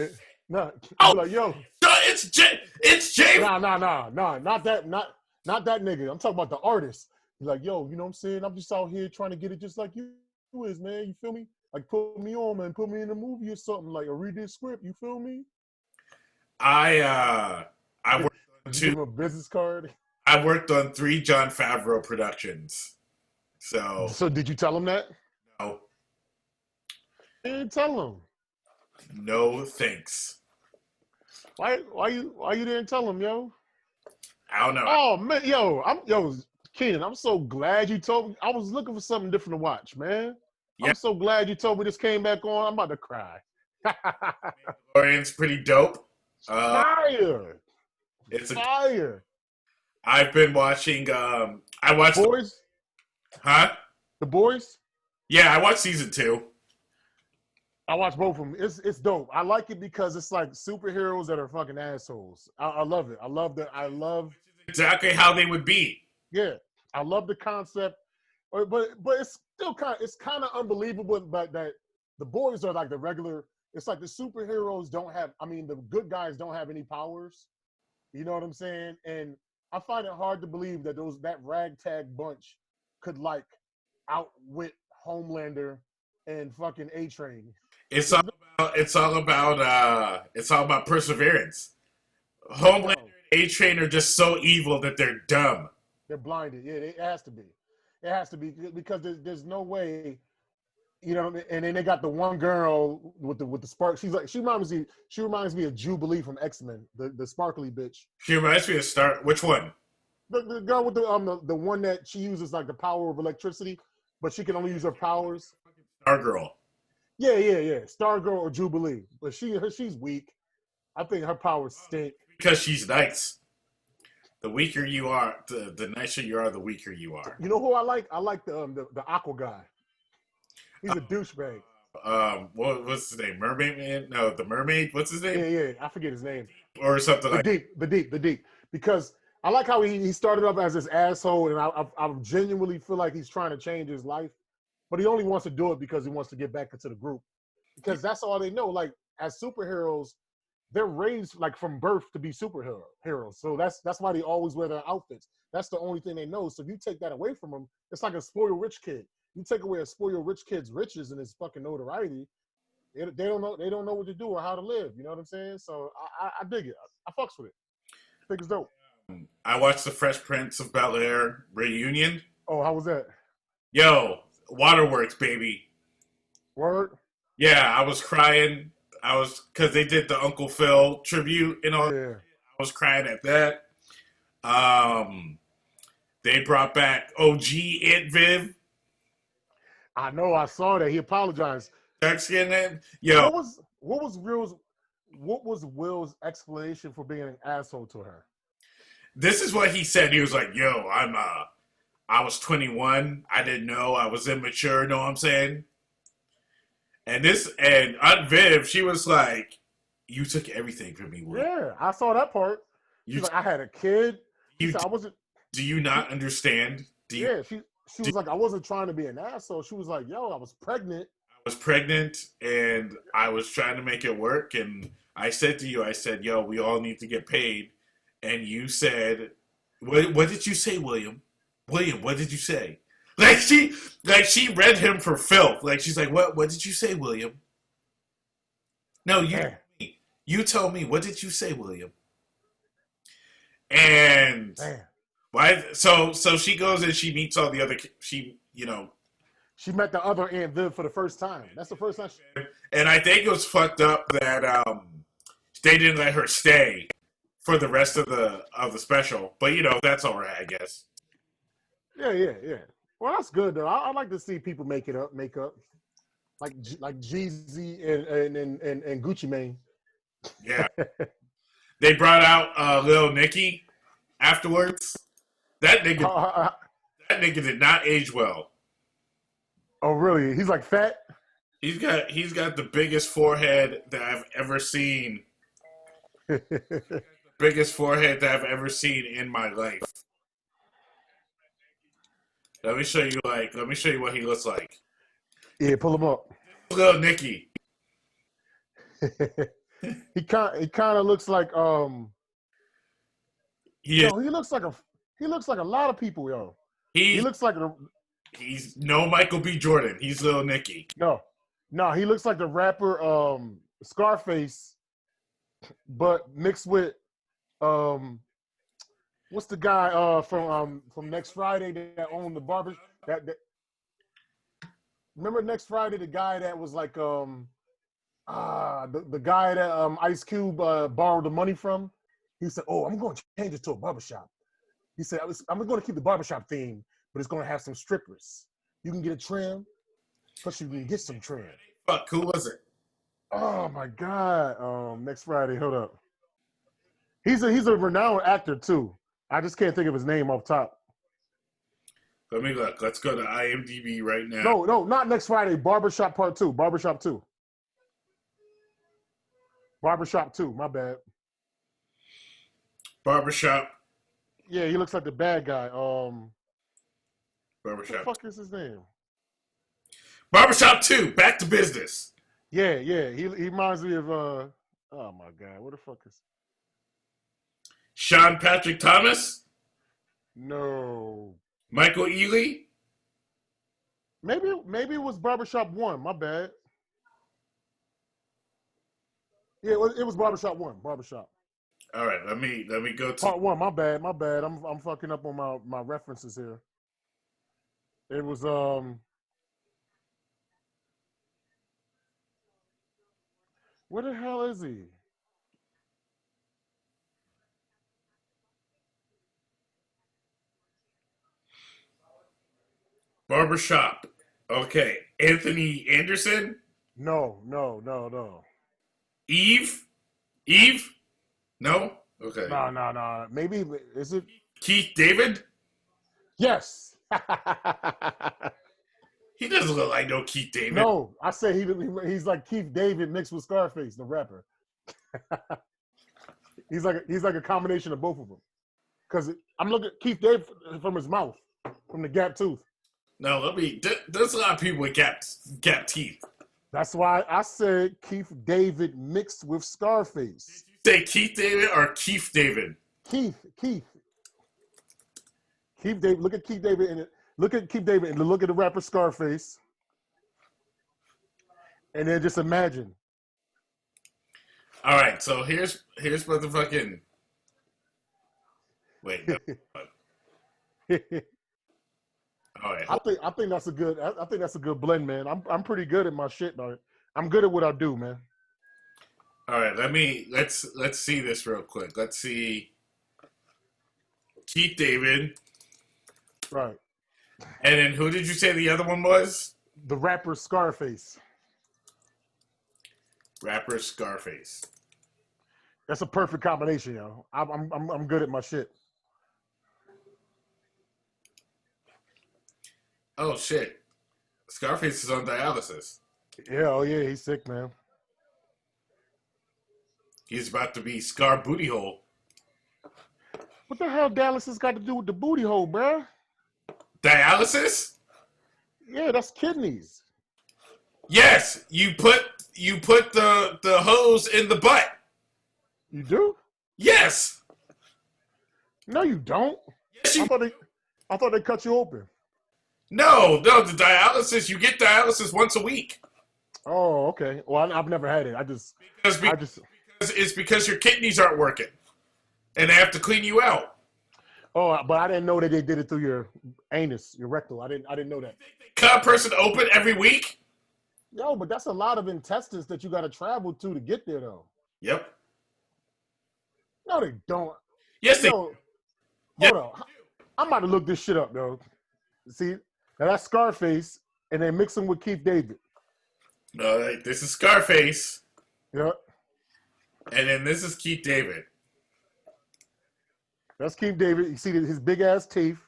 No, oh, like, yo, it's Jay. Nah, not that nigga. I'm talking about the artist. He's like, yo, you know what I'm saying? I'm just out here trying to get it just like you is, man. You feel me? Like, put me on, man. Put me in a movie or something, like, or read this script. You feel me? I worked on Give him a business card. I worked on 3 Jon Favreau productions. So did you tell him that? No. You didn't tell him. No thanks. Why you didn't tell him, yo? I don't know. Oh man, Kenan, I'm so glad you told me. I was looking for something different to watch, man. Yeah. I'm so glad you told me this came back on. I'm about to cry. Mandalorian's pretty dope. Fire! It's fire. I've been watching. I watched The Boys. Huh? The Boys. Yeah, I watched season 2. I watch both of them. It's dope. I like it because it's like superheroes that are fucking assholes. I love it. I love exactly how they would be. Yeah, I love the concept, but it's still kind of unbelievable. But that the boys are like the regular. It's like the superheroes don't have. I mean, the good guys don't have any powers. You know what I'm saying? And I find it hard to believe that that ragtag bunch could like outwit Homelander and fucking A-Train. It's all about perseverance. Homelander and A-Train are just so evil that they're dumb. They're blinded. Yeah, it has to be. It has to be because there's no way, you know. And then they got the one girl with the spark. She reminds me of Jubilee from X-Men, the sparkly bitch. She reminds me of Star. Which one? The girl with the one that she uses like the power of electricity, but she can only use her powers. Stargirl. Yeah. Stargirl or Jubilee, but she's weak. I think her powers stink. Because she's nice. The weaker you are, the nicer you are, the weaker you are. You know who I like? I like the Aqua guy. He's a douchebag. What's his name? Mermaid Man? No, the Mermaid. What's his name? Yeah. I forget his name. Or something like the deep. Because I like how he started off as this asshole, and I genuinely feel like he's trying to change his life, but he only wants to do it because he wants to get back into the group. Because that's all they know. Like as superheroes, they're raised like from birth to be superheroes. So that's why they always wear their outfits. That's the only thing they know. So if you take that away from them, it's like a spoiled rich kid. You take away a spoiled rich kid's riches and his fucking notoriety, they don't know what to do or how to live. You know what I'm saying? So I dig it. I fucks with it. I think it's dope. I watched the Fresh Prince of Bel-Air reunion. Oh, how was that? Yo, Waterworks, baby. Word? Yeah, I was crying. Because they did the Uncle Phil tribute and all. Yeah. I was crying at that. They brought back OG Aunt Viv. I know, I saw that. He apologized. Yo. What was Will's explanation for being an asshole to her? This is what he said. He was like, yo, I was 21. I didn't know. I was immature, know what I'm saying? And Aunt Viv, she was like, you took everything from me, Will. Yeah, I saw that part. She's like, I had a kid. Do you not understand? She was like, I wasn't trying to be an asshole. She was like, yo, I was pregnant was pregnant and I was trying to make it work, and I said to you, I said, "Yo, we all need to get paid," and you said, "What did you say, William? William, what did you say?" She read him for filth. Like she's like, "What did you say, William?" No, you told me. What did you say, William? And why? So she goes and she meets all the other. She met the other Aunt Viv for the first time. That's the first time. And I think it was fucked up that they didn't let her stay for the rest of the special. But that's all right, I guess. Yeah. Well, that's good though. I like to see people make up, like Jeezy and Gucci Mane. Yeah. They brought out Lil Nicky afterwards. That nigga did not age well. Oh really? He's like fat? He's got the biggest forehead that I've ever seen. Biggest forehead that I've ever seen in my life. Let me show you what he looks like. Yeah, pull him up. Lil Nicky. He kind of looks like he looks like a lot of people, yo. He looks like he's no Michael B. Jordan. He's Lil Nicky. No, he looks like the rapper Scarface, but mixed with what's the guy from Next Friday that owned the barber that remember Next Friday, the guy that was like the guy that Ice Cube borrowed the money from. He said, "Oh, I'm going to change it to a barbershop." He said, "I'm going to keep the barbershop theme, but it's going to have some strippers. You can get a trim, plus you can get some trim." Fuck, who was it? Oh my God! Next Friday, hold up. He's a renowned actor too. I just can't think of his name off top. Let me look. Let's go to IMDb right now. No, not Next Friday. Barbershop Part 2. Barbershop 2. Barbershop 2. My bad. Barbershop. Yeah, he looks like the bad guy. Barbershop. What the fuck is his name? Barbershop 2. Back to business. Yeah. He reminds me of oh my God, what the fuck is? Sean Patrick Thomas. No. Michael Ealy. Maybe it was Barbershop 1. My bad. Yeah, it was Barbershop 1. Barbershop. All right, let me go to Part 1. My bad. I'm fucking up on my references here. It was where the hell is he? Barbershop. Okay, Anthony Anderson. No. Eve. No. Okay. No. Maybe is it Keith David? Yes. He doesn't look like no Keith David. No, I say he's like Keith David mixed with Scarface, the rapper. he's like a combination of both of them. Because I'm looking at Keith David from his mouth, from the gap tooth. No, there's a lot of people with gap teeth. That's why I said Keith David mixed with Scarface. Did you say Keith David or Keith David? Keith David. Look at Keith David and look at the rapper Scarface, and then just imagine. All right, so here's motherfucking. Wait. No. All right. I think that's a good blend, man. I'm pretty good at my shit, though. I'm good at what I do, man. All right, let's see this real quick. Let's see Keith David. Right. And then who did you say the other one was? The rapper Scarface. Rapper Scarface. That's a perfect combination, yo. I'm good at my shit. Oh shit. Scarface is on dialysis. Yeah, he's sick, man. He's about to be Scar Booty Hole. What the hell Dallas has got to do with the booty hole, bruh? Dialysis? Yeah, that's kidneys. Yes, you put the hose in the butt. You do? Yes. No, you don't. Yes, I you. thought they cut you open. No. The dialysis. You get dialysis once a week. Oh, okay. Well, I've never had it. Because it's because your kidneys aren't working, and they have to clean you out. Oh, but I didn't know that they did it through your anus, your rectal. I didn't know that. Cut a person open every week. Yo, but that's a lot of intestines that you got to travel to get there, though. Yep. No, they don't. Yes, they. Yo, Yes. hold on. I'm about to look this shit up, though. See, now that's Scarface, and they mix him with Keith David. This is Scarface, Yep. and then this is Keith David. That's Keith David. You see his big ass teeth,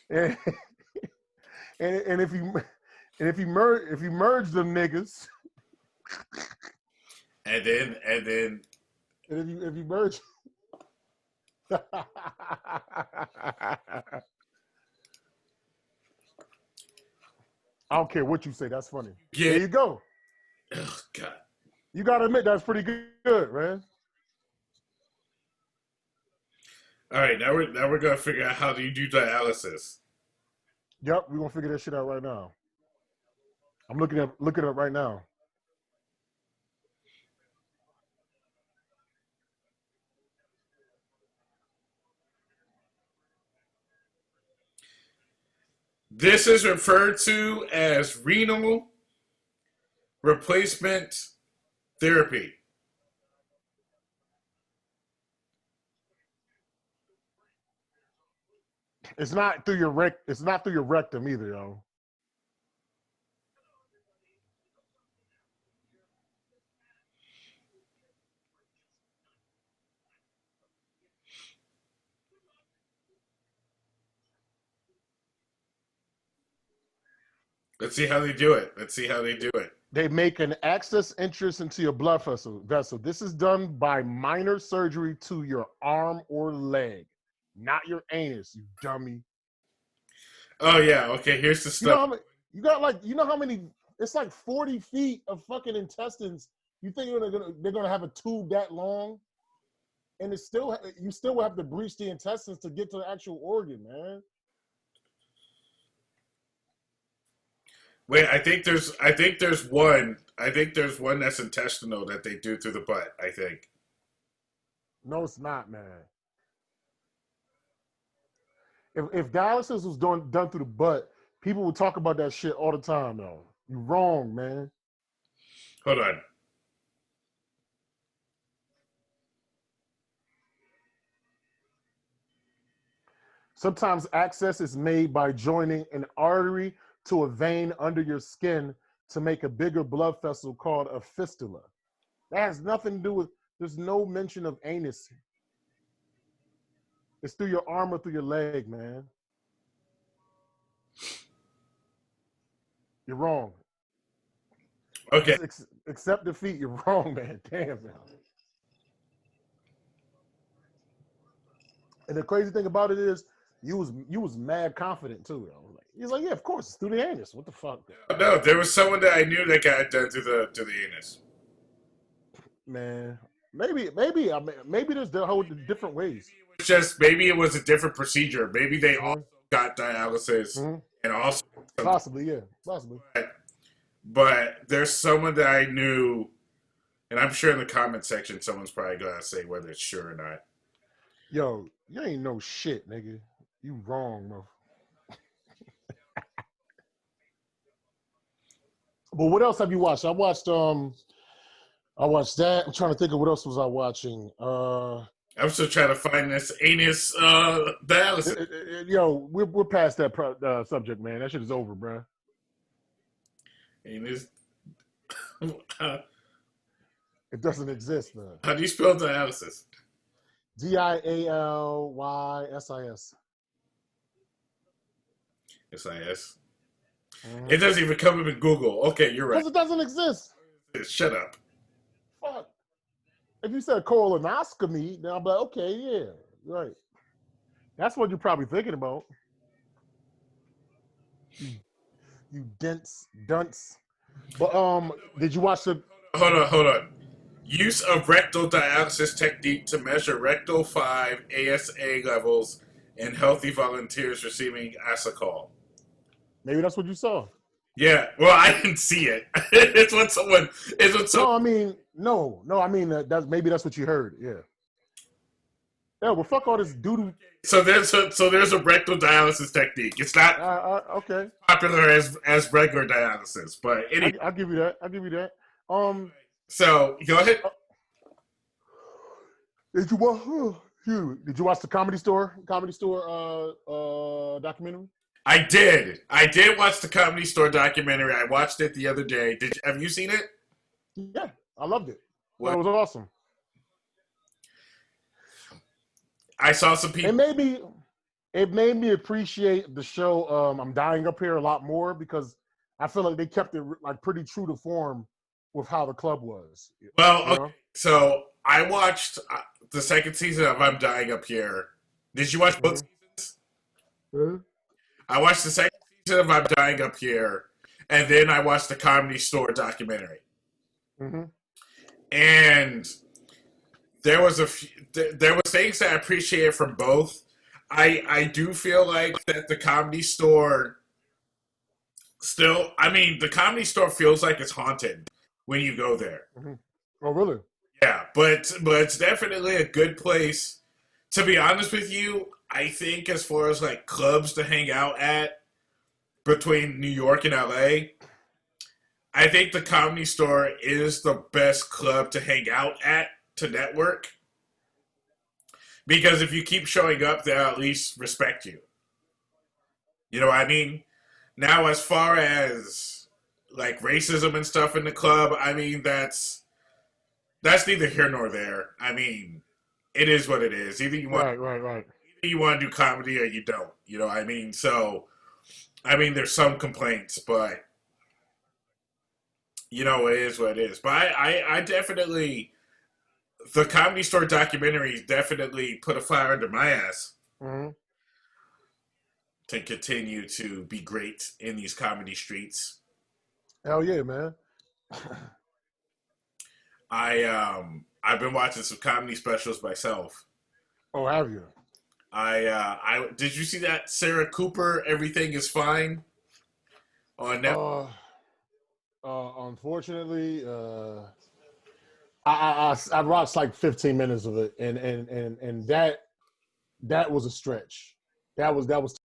and if you merge them niggas, And then and if you merge, I don't care what you say. That's funny. Yeah. There you go. Oh God. You gotta admit that's pretty good, man. All right, now we're gonna figure out how do you do dialysis. Yep, we're gonna figure that shit out right now. I'm looking it up right now. This is referred to as renal replacement therapy. It's not through your It's not through your rectum either, yo. Let's see how they do it. They make an access entrance into your blood vessel. This is done by minor surgery to your arm or leg, not your anus, you dummy. Oh yeah, okay. Here's the You know stuff. how many, you know how many? It's like 40 feet of fucking intestines. You think they're gonna have a tube that long? And you still will have to breach the intestines to get to the actual organ, man. Wait, I think there's one that's intestinal that they do through the butt. I think. No, it's not, man. If dialysis was done through the butt, people would talk about that shit all the time, though. You're wrong, man. Hold on. Sometimes access is made by joining an artery to a vein under your skin to make a bigger blood vessel called a fistula. That has nothing to do with, there's no mention of anus. It's through your arm or through your leg, man. You're wrong. Okay. Accept defeat. You're wrong, man. Damn, man. And the crazy thing about it is, you was mad confident too. He's like, yeah, of course, it's through the anus. What the fuck? No, there was someone that I knew that got it done to the anus. Man, maybe there's the whole different ways. Maybe it was a different procedure. Maybe they also got dialysis and also possibly, yeah, possibly. But there's someone that I knew, and I'm sure in the comment section someone's probably gonna say whether it's sure or not. Yo, you ain't no shit, nigga. You wrong, bro. But what else have you watched? I watched that. I'm trying to think of what else was I watching. I'm still trying to find this anus dialysis. Yo, we're past that subject, man. That shit is over, bro. Anus. It doesn't exist, man. How do you spell dialysis? DIALYSIS. SIS. It doesn't even come up in Google. Okay, you're right. Because it doesn't exist. Shut up. Fuck. If you said colonoscopy, then I'm like, okay, yeah, right. That's what you're probably thinking about. You dunce. But did you watch the? Hold on. Use of rectal dialysis technique to measure rectal 5 ASA levels in healthy volunteers receiving asacol. Maybe that's what you saw. Yeah, well, I didn't see it. It's what someone. No, I mean, no. I mean, maybe that's what you heard. Yeah. Yeah. Well, fuck all this doodoo. So there's a rectal dialysis technique. It's not Okay. popular as regular dialysis, but anyway. I'll give you that. So go ahead. Did you watch the Comedy Store documentary? I did watch the Comedy Store documentary. I watched it the other day. Have you seen it? Yeah, I loved it. What? It was awesome. I saw some people. It made me appreciate the show. I'm Dying Up Here a lot more because I feel like they kept it like pretty true to form with how the club was. Well, okay. So I watched the second season of I'm Dying Up Here. Did you watch both seasons? Mm-hmm. I watched the second season of I'm Dying Up Here, and then I watched the Comedy Store documentary. Mm-hmm. And there was there was things that I appreciated from both. I do feel like that the Comedy Store still. I mean, the Comedy Store feels like it's haunted when you go there. Mm-hmm. Oh, really? Yeah, but it's definitely a good place. To be honest with you, I think as far as like clubs to hang out at between New York and LA, I think the Comedy Store is the best club to hang out at to network. Because if you keep showing up, they'll at least respect you. You know what I mean? Now, as far as like racism and stuff in the club, I mean that's neither here nor there. I mean, it is what it is. Either you want right. Either you want to do comedy or you don't. You know what I mean? So, I mean, there's some complaints, but you know, it is what it is. But I definitely, the Comedy Store documentary definitely put a fire under my ass to continue to be great in these comedy streets. Hell yeah, man. I've been watching some comedy specials myself. Oh, have you? I did you see that Sarah Cooper Everything Is Fine on Netflix? Unfortunately, I watched like 15 minutes of it, and that was a stretch. That was.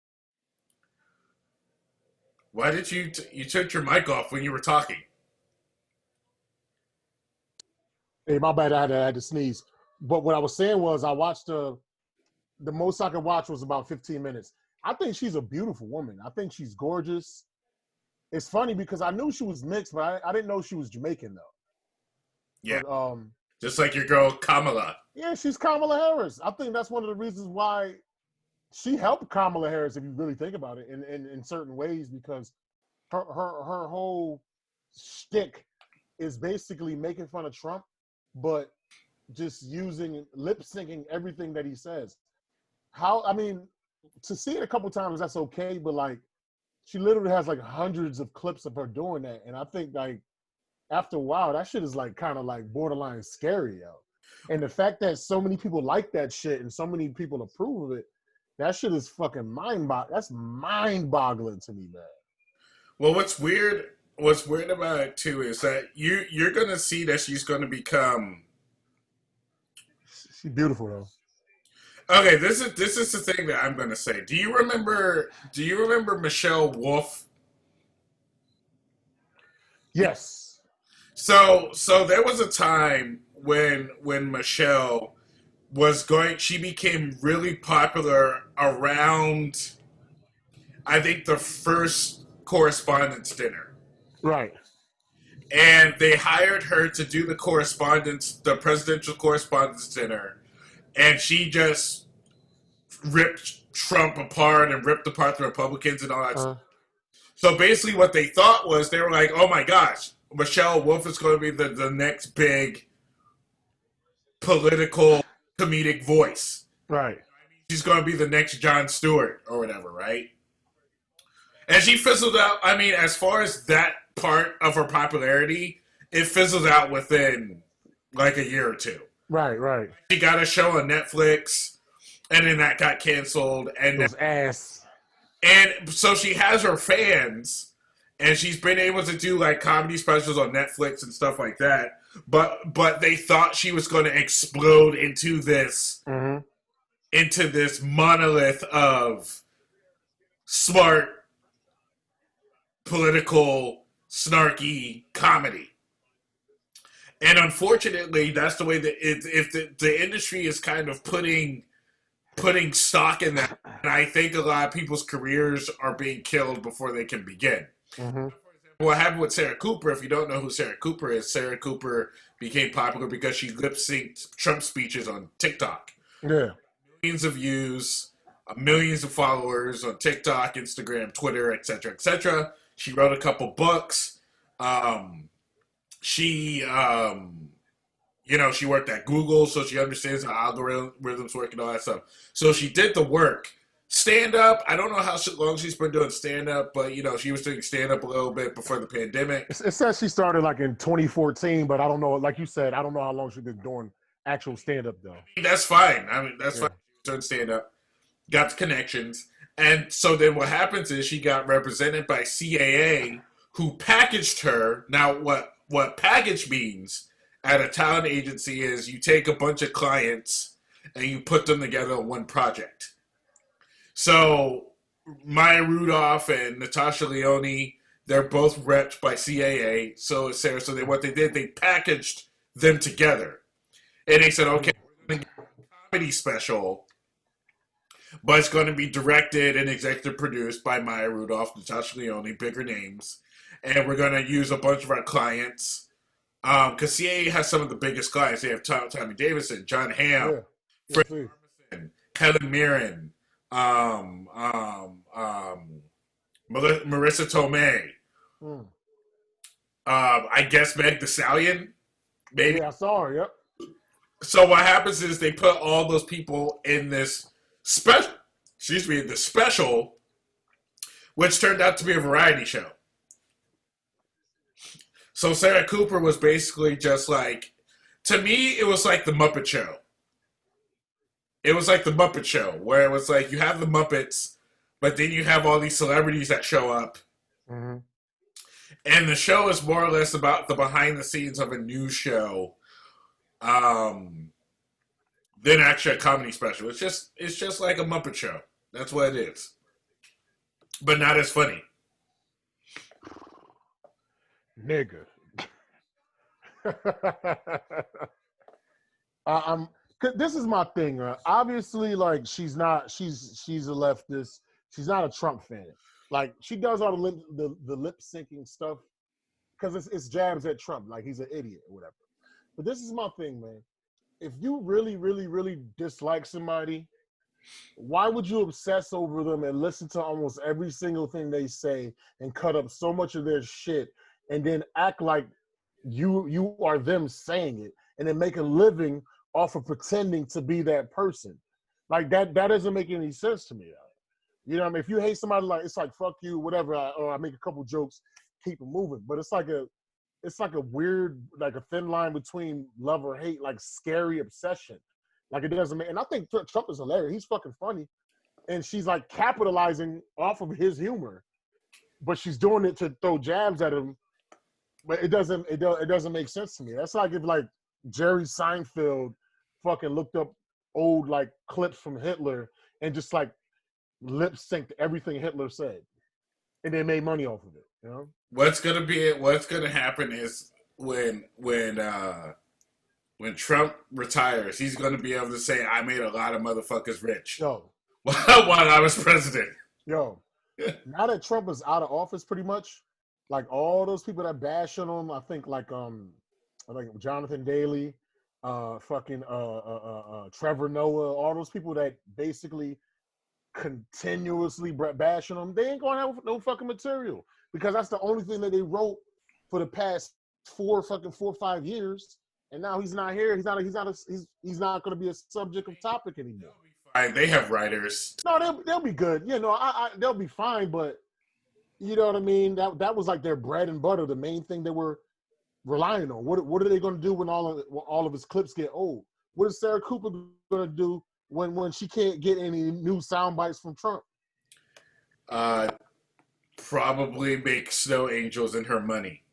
Why did you took your mic off when you were talking? Hey, my bad. I had to sneeze. But what I was saying was, I watched the most I could watch was about 15 minutes. I think she's a beautiful woman. I think she's gorgeous. It's funny because I knew she was mixed, but I didn't know she was Jamaican though. Yeah. But, just like your girl Kamala. Yeah, she's Kamala Harris. I think that's one of the reasons why she helped Kamala Harris, if you really think about it, in certain ways, because her whole shtick is basically making fun of Trump, but just using lip syncing everything that he says. To see it a couple times, that's okay, but like she literally has like hundreds of clips of her doing that. And I think like after a while, that shit is like kind of like borderline scary, yo. And the fact that so many people like that shit and so many people approve of it, that shit is fucking that's mind-boggling to me, man. Well, what's weird about it too is that you're gonna see that she's gonna become. She's beautiful though. Okay, this is the thing that I'm gonna say. Do you remember Michelle Wolf? Yes. So there was a time when Michelle she became really popular around, I think, the first Correspondents' Dinner. Right. And they hired her to do the presidential Correspondents' Dinner, and she just ripped Trump apart and ripped apart the Republicans and all that stuff. So basically what they thought was, they were like, oh my gosh, Michelle Wolf is going to be the next big political comedic voice. Right. She's going to be the next Jon Stewart or whatever, right? And she fizzled out. I mean, as far as that part of her popularity, it fizzled out within like a year or two. Right. She got a show on Netflix, and then that got canceled. And It was ass. And so she has her fans, and she's been able to do like comedy specials on Netflix and stuff like that. But they thought she was going to explode into this monolith of smart, political, snarky comedy. And unfortunately, that's the way that if the industry is kind of putting stock in that. And I think a lot of people's careers are being killed before they can begin. Mm-hmm. What happened with Sarah Cooper, if you don't know who Sarah Cooper is, Sarah Cooper became popular because she lip-synced Trump speeches on TikTok. Yeah. Millions of views, millions of followers on TikTok, Instagram, Twitter, etc., etc. She wrote a couple books. She worked at Google, so she understands how algorithms work and all that stuff. So she did the work. Stand-up, I don't know how long she's been doing stand-up, but, she was doing stand-up a little bit before the pandemic. It says she started, like, in 2014, but I don't know. Like you said, I don't know how long she's been doing actual stand-up, though. That's fine. That's fine. Doing stand-up. Got the connections. And so then what happens is she got represented by CAA, who packaged her. Now, what package means at a talent agency is you take a bunch of clients and you put them together on one project. So Maya Rudolph and Natasha Lyonne, they're both repped by CAA. So is Sarah. So what they did, they packaged them together. And they said, okay, we're going to get a comedy special, but it's going to be directed and executive produced by Maya Rudolph, Natasha Lyonne, bigger names. And we're going to use a bunch of our clients. Because CAA has some of the biggest clients. They have Tommy Davidson, John Hamm, Fred Armisen, Helen Mirren, Marissa Tomei. I guess Meg Thee Stallion. Maybe. Yeah, I saw her, yep. So what happens is they put all those people in this special, which turned out to be a variety show. So Sarah Cooper was basically just like, to me, it was like the Muppet Show. It was like the Muppet Show, where it was like you have the Muppets, but then you have all these celebrities that show up. Mm-hmm. And the show is more or less about the behind the scenes of a news show than actually a comedy special. It's just like a Muppet Show. That's what it is. But not as funny. Nigga. This is my thing. Obviously, like she's a leftist. She's not a Trump fan. Like she does all the lip syncing stuff because it's jabs at Trump. Like he's an idiot or whatever. But this is my thing, man. If you really, really, really dislike somebody, why would you obsess over them and listen to almost every single thing they say and cut up so much of their shit and then act like you are them saying it and then make a living off of pretending to be that person? Like that doesn't make any sense to me. You know what I mean? If you hate somebody, like it's like fuck you, whatever, or I make a couple jokes, keep it moving. But it's like a weird, like a thin line between love or hate, like scary obsession. Like it doesn't make, and I think Trump is hilarious. He's fucking funny. And she's like capitalizing off of his humor, but she's doing it to throw jabs at him. But it doesn't make sense to me. That's like if like Jerry Seinfeld fucking looked up old like clips from Hitler and just like lip synced everything Hitler said. And they made money off of it, you know? What's gonna happen is when Trump retires, he's gonna be able to say, I made a lot of motherfuckers rich. Yo. While I was president. Yo. Now that Trump is out of office pretty much, like all those people that bash on him, I think like Jonathan Daly, Trevor Noah, all those people that basically continuously bash on him, they ain't gonna have no fucking material because that's the only thing that they wrote for the past 4 or 5 years, and now he's not here. He's not going to be a subject of topic anymore. Fine. They have writers. No, they'll be good. You know, they'll be fine, but You know what I mean? That was like their bread and butter, the main thing they were relying on. What are they going to do when all of his clips get old? What is Sarah Cooper going to do when she can't get any new sound bites from Trump? Probably make snow angels in her money.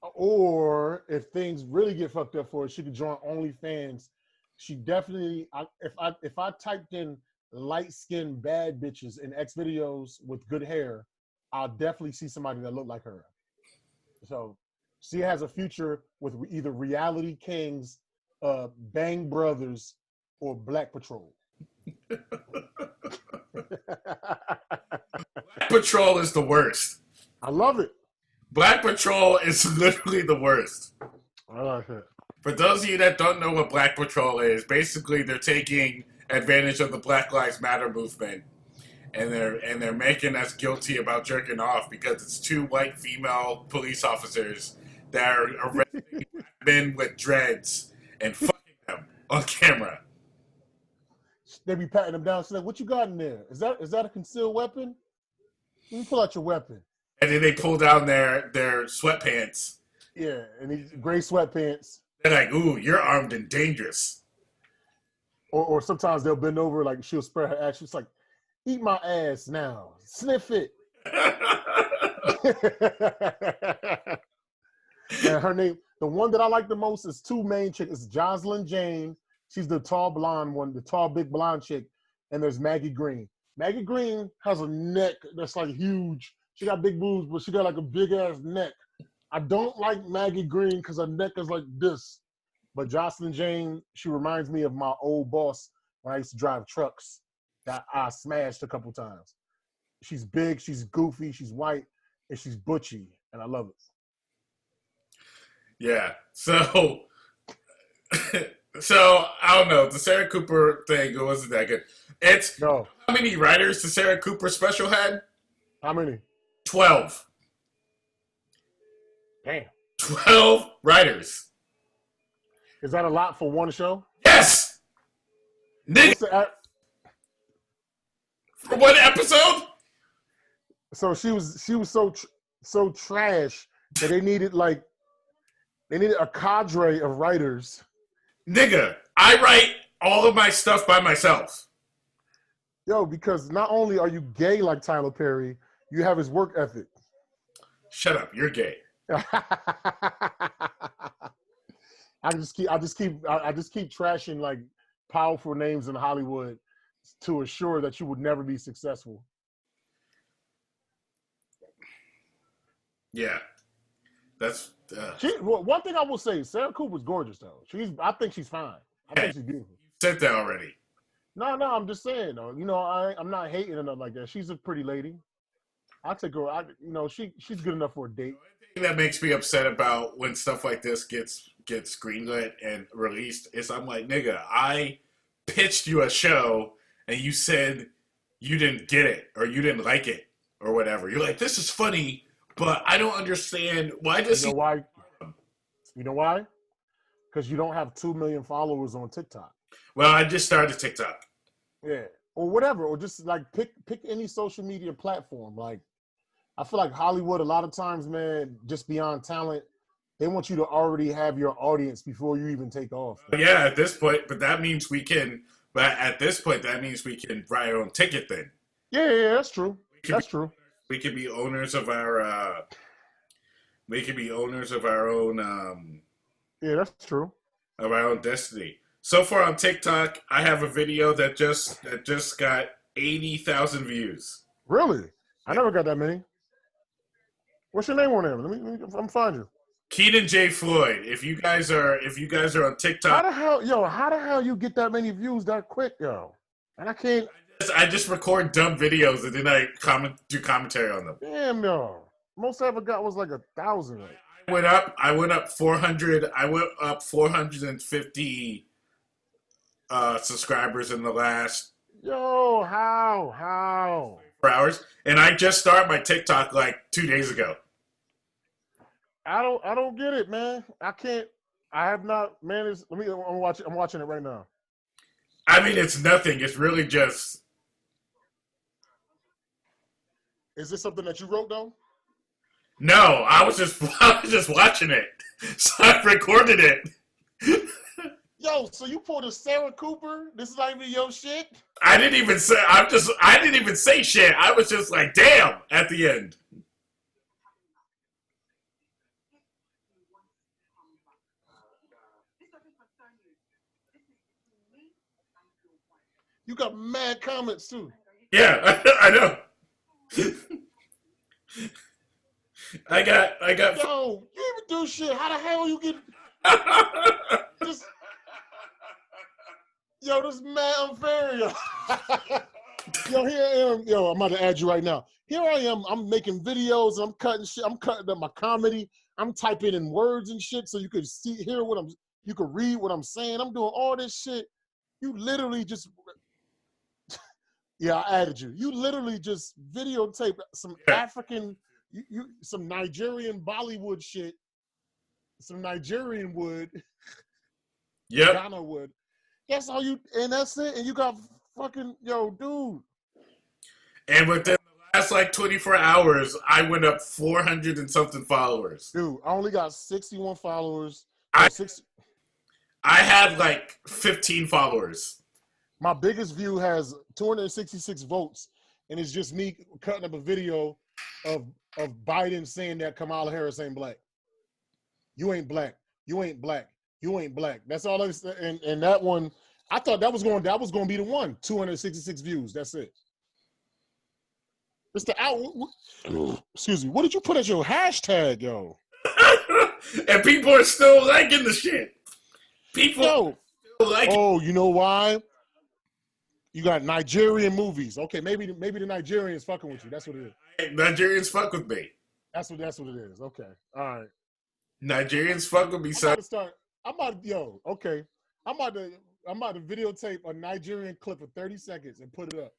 Or if things really get fucked up for her, she could join OnlyFans. She definitely, if I typed in light-skinned bad bitches in X videos with good hair, I'll definitely see somebody that look like her. So she has a future with either Reality Kings, Bang Brothers, or Black Patrol. Black Patrol is the worst. I love it. Black Patrol is literally the worst. I like it. For those of you that don't know what Black Patrol is, basically they're taking advantage of the Black Lives Matter movement, and they're making us guilty about jerking off because it's two white female police officers that are arresting black men with dreads and fucking them on camera. They be patting them down. She's like, "What you got in there? Is that a concealed weapon? Let me pull out your weapon." And then they pull down their sweatpants. Yeah, and these gray sweatpants. They're like, "Ooh, you're armed and dangerous." Or sometimes they'll bend over, like she'll spread her ass. She's like, "Eat my ass now. Sniff it." And her name, the one that I like the most is two main chicks. It's Jocelyn Jane. She's the tall blonde one, the tall big blonde chick. And there's Maggie Green. Maggie Green has a neck that's like huge. She got big boobs, but she got like a big ass neck. I don't like Maggie Green because her neck is like this. But Jocelyn Jane, she reminds me of my old boss when I used to drive trucks that I smashed a couple times. She's big, she's goofy, she's white, and she's butchy, and I love it. Yeah. So I don't know. The Sarah Cooper thing, it wasn't that good. It's No. How many writers the Sarah Cooper special had? How many? 12. Damn. 12 writers. Is that a lot for one show? Yes! What's Nigga, for one episode? So she was so trash that they needed a cadre of writers. Nigga, I write all of my stuff by myself. Yo, because not only are you gay like Tyler Perry, you have his work ethic. Shut up, you're gay. I just keep trashing like powerful names in Hollywood to assure that you would never be successful. Yeah. That's one thing I will say, Sarah Cooper's gorgeous though. I think she's fine. I think she's beautiful. You said that already. No, I'm just saying though. You know, I'm not hating her like that. She's a pretty lady. I take her. She's good enough for a date. The thing that makes me upset about when stuff like this gets greenlit and released is I'm like, nigga, I pitched you a show and you said you didn't get it or you didn't like it or whatever. You're like, this is funny, but I don't understand why does You know why? Because you don't have 2 million followers on TikTok. Well, I just started TikTok. Yeah, or whatever, or just like pick any social media platform. Like, I feel like Hollywood a lot of times, man, just beyond talent, they want you to already have your audience before you even take off. Yeah, at this point, but that means we can. But at this point, that means we can buy our own ticket. Then. Yeah, that's true. That's true. We can be owners of our. We can be owners of our own. Yeah, that's true. Of our own destiny. So far on TikTok, I have a video that just got 80,000 views. Really? I never got that many. What's your name on there? I'm find you. Kenan J. Floyd. If you guys are on TikTok, how the hell you get that many views that quick, yo? And I can't. I just record dumb videos and then I do commentary on them. Damn, yo. Most I ever got was like 1,000. I went up 400. I went up 450 subscribers in the last. Yo, how? 4 hours, and I just started my TikTok like 2 days ago. I don't get it, man. I can't. I have not. Man, I'm watching it right now. I mean, it's nothing. It's really just. Is this something that you wrote though? No, I was just watching it, so I recorded it. Yo, so you pulled a Sarah Cooper? This is not even your shit? I didn't even say shit. I was just like, damn, at the end. You got mad comments too. Yeah, I know. I got. Yo, you even do shit. How the hell you get this? Yo, this is mad unfair, yo. Yo, here I am. Yo, I'm about to add you right now. Here I am. I'm making videos. I'm cutting shit. I'm cutting up my comedy. I'm typing in words and shit so you could hear what you could read what I'm saying. I'm doing all this shit. You literally just, yeah, I added you. You literally just videotape some African, some Nigerian Bollywood shit, some Nigerian wood, Ghana wood. That's all you, and that's it. And you got fucking, yo, dude. And within the last like 24 hours, I went up 400 and something followers. Dude, I only got 61 followers. I had like 15 followers. My biggest view has 266 votes, and it's just me cutting up a video of Biden saying that Kamala Harris ain't black. You ain't black. You ain't black. You ain't black. That's all I said. And that one, I thought that was going to be the one. 266 views. That's it. It's the out. Excuse me. What did you put as your hashtag, yo? And people are still liking the shit. People still like it. Oh, you know why? You got Nigerian movies. Okay, maybe the Nigerians fucking with you. That's what it is. Nigerians fuck with me. That's what it is. Okay. All right. Nigerians fuck with me. I'm about to videotape a Nigerian clip of 30 seconds and put it up.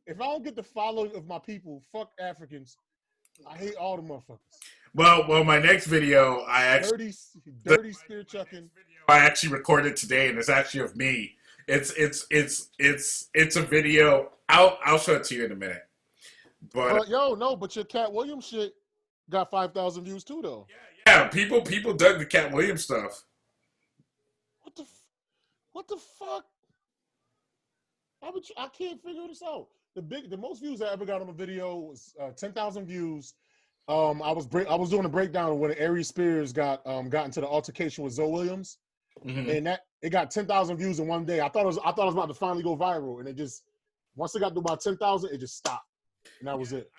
If I don't get the following of my people, fuck Africans. I hate all the motherfuckers. Well, my next video, I actually dirty spear chucking. I actually recorded today, and it's actually of me. It's a video. I'll show it to you in a minute. But but your Cat Williams shit got 5,000 views too, though. Yeah. People dug the Cat Williams stuff. What the fuck? I can't figure this out. The most views I ever got on a video was 10,000 views. I was doing a breakdown when Aries Spears got into the altercation with Zoe Williams, and that it got 10,000 views in one day. I thought it was about to finally go viral, and it just once it got to about 10,000, it just stopped, and that was it.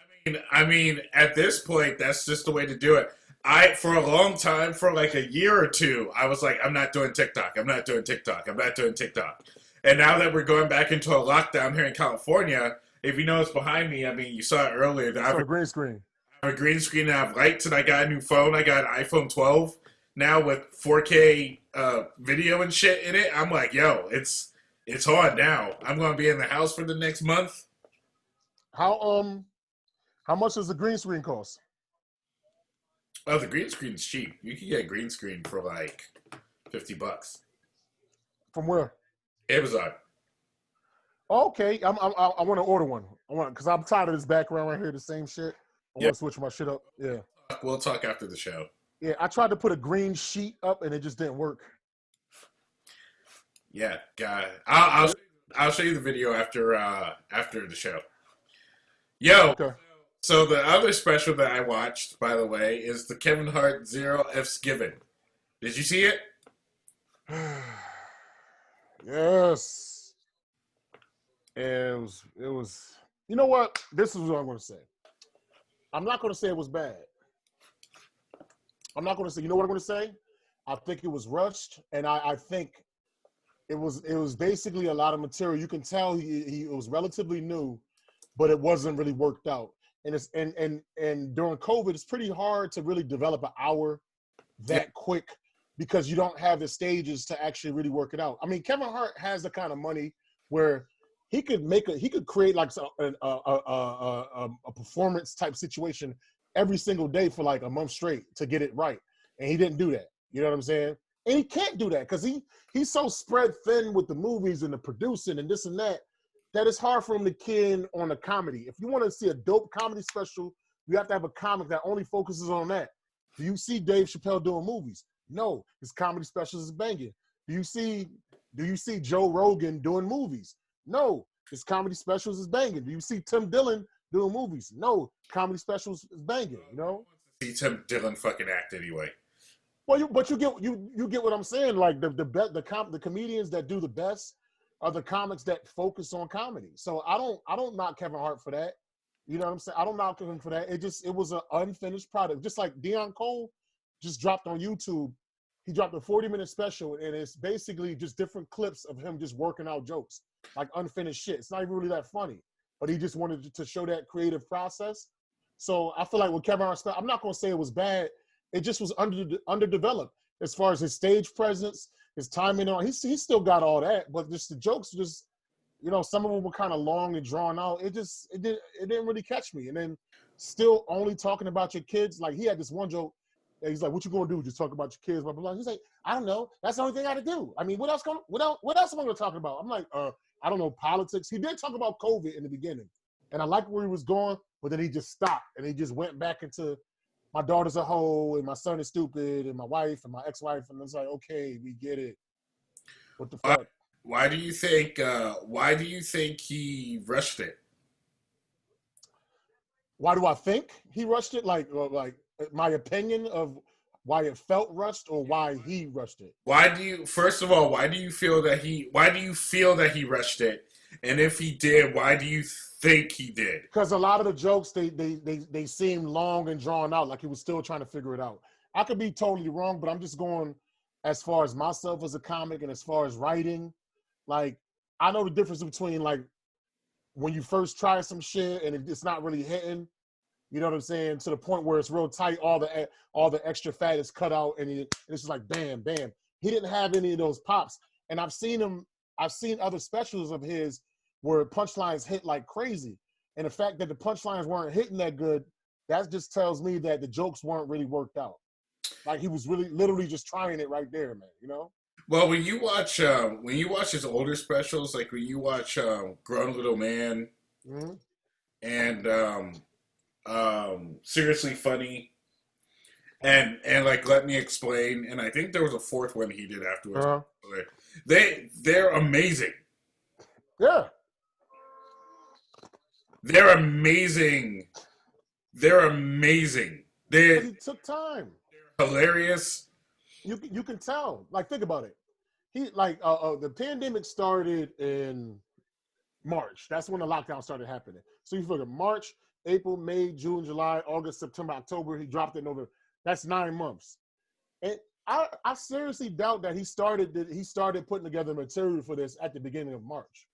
I mean, at this point, that's just the way to do it. For a long time, for like a year or two, I was like, I'm not doing TikTok. I'm not doing TikTok. I'm not doing TikTok. And now that we're going back into a lockdown here in California, if you notice behind me, I mean, you saw it earlier. I have a green screen. I have a green screen and I have lights, and I got a new phone. I got an iPhone 12 now with 4K video and shit in it. I'm like, yo, it's on now. I'm going to be in the house for the next month. How much does the green screen cost? Oh, the green screen's cheap. You can get a green screen for like $50. From where? Amazon. Okay, I want to order one. Because I'm tired of this background right here, the same shit. I want to switch my shit up. Yeah. We'll talk after the show. Yeah, I tried to put a green sheet up and it just didn't work. Yeah, got it. I'll show you the video after the show. Yo. Okay. So the other special that I watched, by the way, is the Kevin Hart Zero ksgiving. Did you see it? Yes. It was. You know what? This is what I'm going to say. I'm not going to say it was bad. I'm not going to say. You know what I'm going to say? I think it was rushed, and I think it was basically a lot of material. You can tell he was relatively new, but it wasn't really worked out. And it's and during COVID, it's pretty hard to really develop an hour that quick because you don't have the stages to actually really work it out. I mean, Kevin Hart has the kind of money where he could create like a performance type situation every single day for like a month straight to get it right, and he didn't do that. You know what I'm saying? And he can't do that because he's so spread thin with the movies and the producing and this and that. that it's hard for him to key in on a comedy. If you want to see a dope comedy special, you have to have a comic that only focuses on that. Do you see Dave Chappelle doing movies? No, his comedy specials is banging. Do you see Joe Rogan doing movies? No, his comedy specials is banging. Do you see Tim Dillon doing movies? No, comedy specials is banging. You know. See Tim Dillon fucking act anyway. Well, you get what I'm saying. Like the comedians that do the best are the comics that focus on comedy. So I don't knock Kevin Hart for that. You know what I'm saying? I don't knock him for that. It was an unfinished product. Just like Deion Cole just dropped on YouTube. He dropped a 40-minute special, and it's basically just different clips of him just working out jokes, like unfinished shit. It's not even really that funny, but he just wanted to show that creative process. So I feel like with Kevin Hart, I'm not going to say it was bad. It just was underdeveloped as far as his stage presence, his timing on. He still got all that, but just the jokes just, you know, some of them were kind of long and drawn out. It didn't really catch me. And then still only talking about your kids. Like he had this one joke. He's like, "What you gonna do? Just talk about your kids?" Blah blah blah. He's like, "I don't know. That's the only thing I got to do. I mean, what else am I gonna talk about?" I'm like, I don't know, politics. He did talk about COVID in the beginning, and I liked where he was going, but then he just stopped and he just went back into my daughter's a hoe and my son is stupid and my wife and my ex-wife, and it's like, okay, we get it. What the fuck? Why do you think? Why do you think he rushed it? Why do I think he rushed it? Like my opinion of why it felt rushed, or why he rushed it. First of all, why do you feel that he rushed it? And if he did, why do you think he did? Because a lot of the jokes they seem long and drawn out, like he was still trying to figure it out. I could be totally wrong, but I'm just going as far as myself as a comic and as far as writing. Like, I know the difference between like when you first try some shit and it's not really hitting, you know what I'm saying, to the point where it's real tight, all the extra fat is cut out, and it's just like bam, bam. He didn't have any of those pops, and I've seen other specials of his where punchlines hit like crazy, and the fact that the punchlines weren't hitting that good, that just tells me that the jokes weren't really worked out. Like he was really literally just trying it right there, man. You know. Well, when you watch his older specials, like when you watch Grown Little Man, mm-hmm. and Seriously Funny, and like Let Me Explain, and I think there was a fourth one he did afterwards. Uh-huh. They're amazing. Yeah. They're amazing. They're amazing. He took time. They're hilarious. You can tell. Like, think about it. He the pandemic started in March. That's when the lockdown started happening. So you figure March, April, May, June, July, August, September, October. He dropped it in November. That's 9 months. And I seriously doubt that he started putting together material for this at the beginning of March.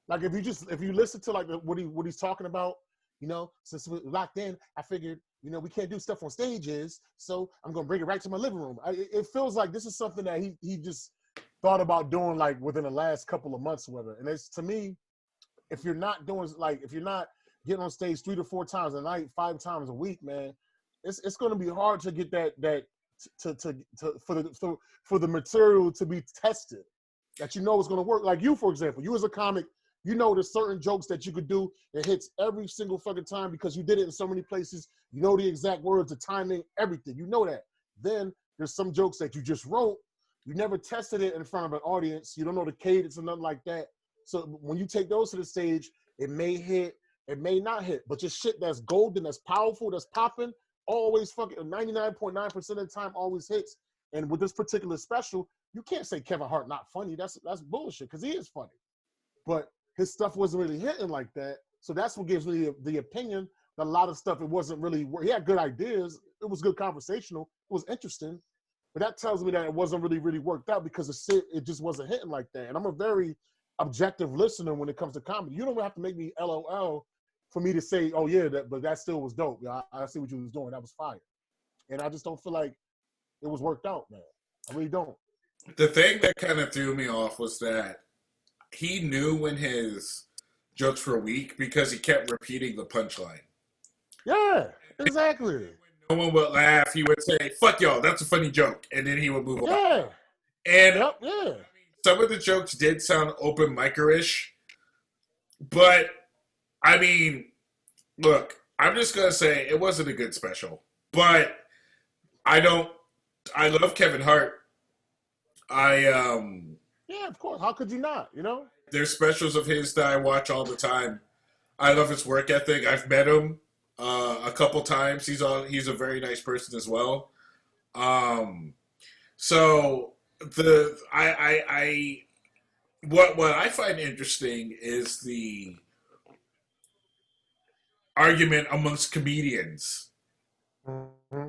Like if you listen to like what he's talking about, you know, since we're locked in, I figured, you know, we can't do stuff on stages, so I'm gonna bring it right to my living room. It feels like this is something that he just thought about doing like within the last couple of months or whatever. And it's, to me, if you're not getting on stage 3 to 4 times a night, 5 times a week, man, it's gonna be hard to get that for the material to be tested, that you know is gonna work. Like you, for example, you as a comic, you know there's certain jokes that you could do that hits every single fucking time because you did it in so many places. You know the exact words, the timing, everything. You know that. Then there's some jokes that you just wrote. You never tested it in front of an audience. You don't know the cadence or nothing like that. So when you take those to the stage, it may hit, it may not hit. But just shit that's golden, that's powerful, that's popping, always fucking 99.9% of the time always hits. And with this particular special, you can't say Kevin Hart not funny. That's bullshit, because he is funny. But his stuff wasn't really hitting like that. So that's what gives me the opinion that a lot of stuff, it wasn't really, he had good ideas. It was good conversational. It was interesting. But that tells me that it wasn't really worked out because it just wasn't hitting like that. And I'm a very objective listener when it comes to comedy. You don't have to make me LOL for me to say, oh yeah, but that still was dope. I see what you was doing. That was fire. And I just don't feel like it was worked out, man. I really don't. The thing that kind of threw me off was that he knew when his jokes were weak because he kept repeating the punchline. Yeah, exactly. When no one would laugh, he would say, "Fuck y'all, that's a funny joke," and then he would move on. Yeah. And yep, yeah. Some of the jokes did sound open micer-ish, But I mean, look, I'm just gonna say it wasn't a good special. But I don't. I love Kevin Hart. I Yeah, of course. How could you not? You know. There's specials of his that I watch all the time. I love his work ethic. I've met him a couple times. He's a very nice person as well. So what I find interesting is the argument amongst comedians. Mm-hmm.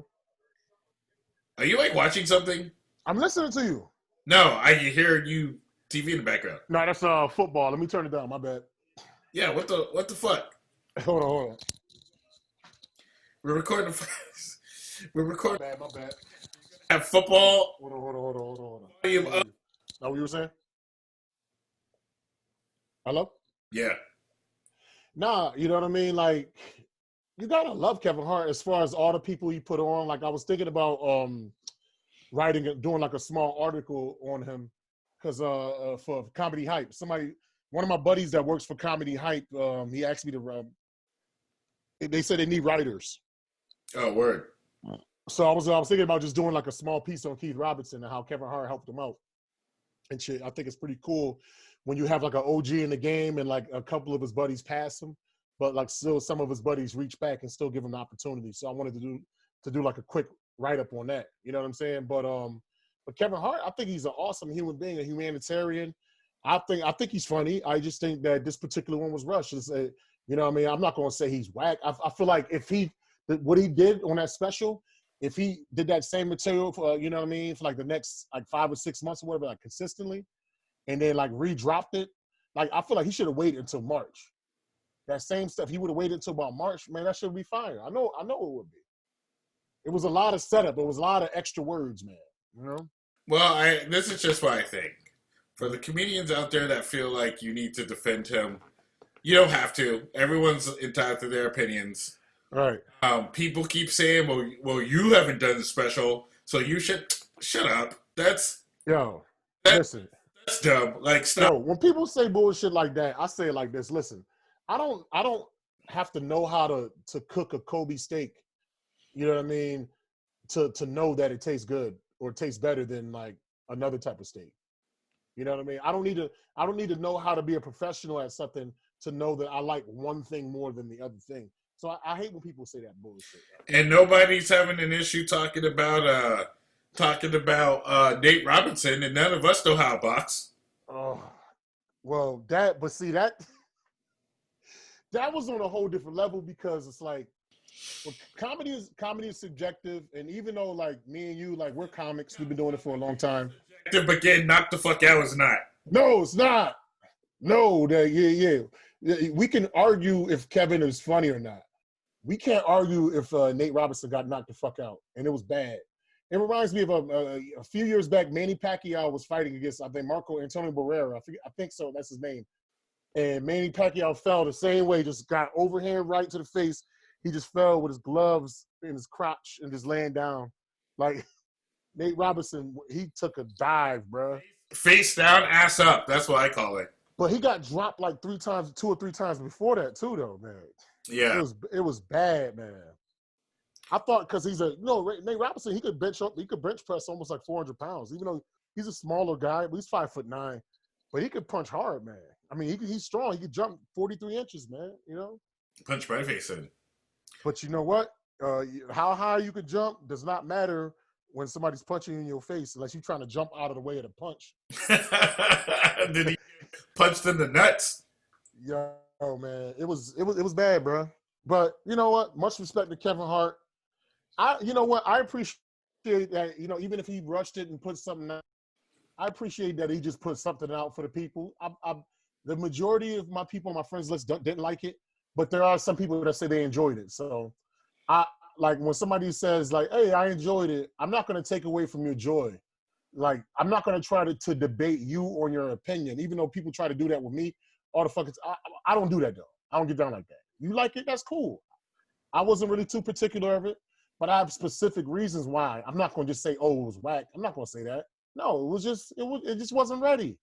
Are you like watching something? I'm listening to you. No, I can hear you TV in the background. No, that's football. Let me turn it down. My bad. Yeah, what the fuck? Hold on. We're recording. We're recording. My bad. Have football. Hold on. Volume up. Know what you were saying? Hello? Yeah. Nah, you know what I mean? Like, you gotta love Kevin Hart as far as all the people he put on. Like, I was thinking about doing like a small article on him because for Comedy Hype. One of my buddies that works for Comedy Hype, he asked me to. They said they need writers. Oh, word. So I was thinking about just doing like a small piece on Keith Robinson and how Kevin Hart helped him out and shit. I think it's pretty cool when you have like an OG in the game and like a couple of his buddies pass him, but like still some of his buddies reach back and still give him the opportunity. So I wanted to do like a quick write up on that. You know what I'm saying? But Kevin Hart, I think he's an awesome human being, a humanitarian. I think he's funny. I just think that this particular one was rushed. You know what I mean? I'm not going to say he's whack. I feel like what he did on that special, if he did that same material for, you know what I mean, for like the next like 5 or 6 months or whatever, like consistently, and then like re-dropped it, like I feel like he should have waited until March. That same stuff, he would have waited until about March, man, that should be fire. I know it would be. It was a lot of setup. It was a lot of extra words, man. You know? Well, this is just what I think. For the comedians out there that feel like you need to defend him, you don't have to. Everyone's entitled to their opinions. Right. People keep saying, well, you haven't done the special, so you should shut up. That's listen. That's dumb. Like, stop. Yo, when people say bullshit like that, I say it like this. Listen, I don't have to know how to cook a Kobe steak. You know what I mean? To know that it tastes good or it tastes better than like another type of steak. You know what I mean? I don't need to know how to be a professional at something to know that I like one thing more than the other thing. So I hate when people say that bullshit. And nobody's having an issue talking about Nate Robinson, and none of us know how to box. Oh, well, that was on a whole different level because it's like, well, comedy is subjective, and even though like me and you, like we're comics, we've been doing it for a long time. But getting knocked the fuck out is not. No, it's not. No, yeah. We can argue if Kevin is funny or not. We can't argue if Nate Robinson got knocked the fuck out, and it was bad. It reminds me of a few years back, Manny Pacquiao was fighting against, I think, Marco Antonio Barrera. I think so. That's his name. And Manny Pacquiao fell the same way, just got overhand right to the face. He just fell with his gloves in his crotch and just laying down. Like, Nate Robinson, he took a dive, bro. Face down, ass up. That's what I call it. But he got dropped like 2 or 3 times before that too, though, man. Yeah. It was bad, man. I thought because Nate Robinson, he could bench press almost like 400 pounds, even though he's a smaller guy, but he's 5'9". But he could punch hard, man. I mean, he's strong. He could jump 43 inches, man, you know? Punch my face in. But you know what? How high you could jump does not matter when somebody's punching you in your face unless you're trying to jump out of the way of the punch. Did he punch in the nuts? Yo, man, it was bad, bro. But you know what? Much respect to Kevin Hart. You know what? I appreciate that. You know, even if he rushed it and put something out, I appreciate that he just put something out for the people. The majority of my people on my friends list didn't like it, but there are some people that say they enjoyed it. So, like when somebody says like, "Hey, I enjoyed it," I'm not going to take away from your joy. Like, I'm not going to try to debate you on your opinion, even though people try to do that with me. All the fuckers, I don't do that though. I don't get down like that. You like it? That's cool. I wasn't really too particular of it, but I have specific reasons why. I'm not going to just say, "Oh, it was whack." I'm not going to say that. No, it just wasn't ready.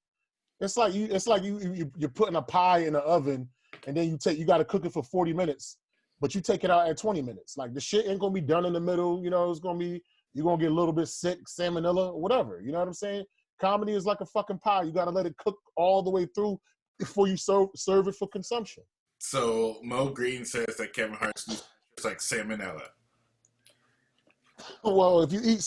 It's like you're putting a pie in the oven and then you got to cook it for 40 minutes, but you take it out at 20 minutes. Like the shit ain't gonna be done in the middle. It's gonna be, you're gonna get a little bit sick, salmonella, whatever. You know what I'm saying? Comedy is like a fucking pie. You got to let it cook all the way through before you serve it for consumption. So Mo Green says that Kevin Hart's new is like salmonella. Well, if you eat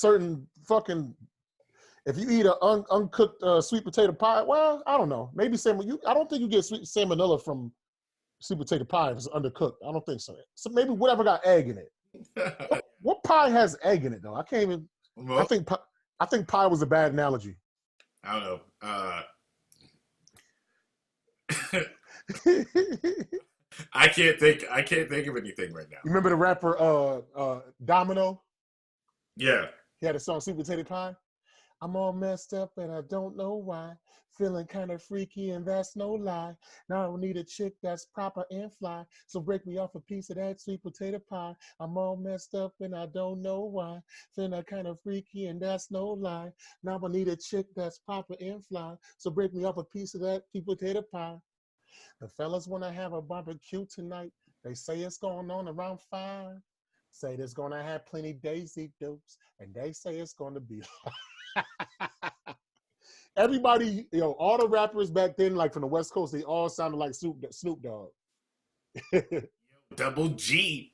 if you eat an uncooked sweet potato pie, well, I don't know. Maybe I don't think you get salmonella from sweet potato pie if it's undercooked. I don't think so. So maybe whatever got egg in it. What pie has egg in it though? I can't even. Well, I think pie was a bad analogy. I don't know. I can't think of anything right now. You remember the rapper Domino? Yeah. He had a song Sweet Potato Pie. I'm all messed up and I don't know why. Feeling kind of freaky and that's no lie. Now I don't need a chick that's proper and fly. So break me off a piece of that sweet potato pie. I'm all messed up and I don't know why. Feeling kind of freaky and that's no lie. Now I need a chick that's proper and fly. So break me off a piece of that sweet potato pie. The fellas want to have a barbecue tonight. They say it's going on around 5. Say there's going to have plenty Daisy Dukes. And they say it's going to be... Everybody, all the rappers back then, like from the West Coast, they all sounded like Snoop Dogg. Double G.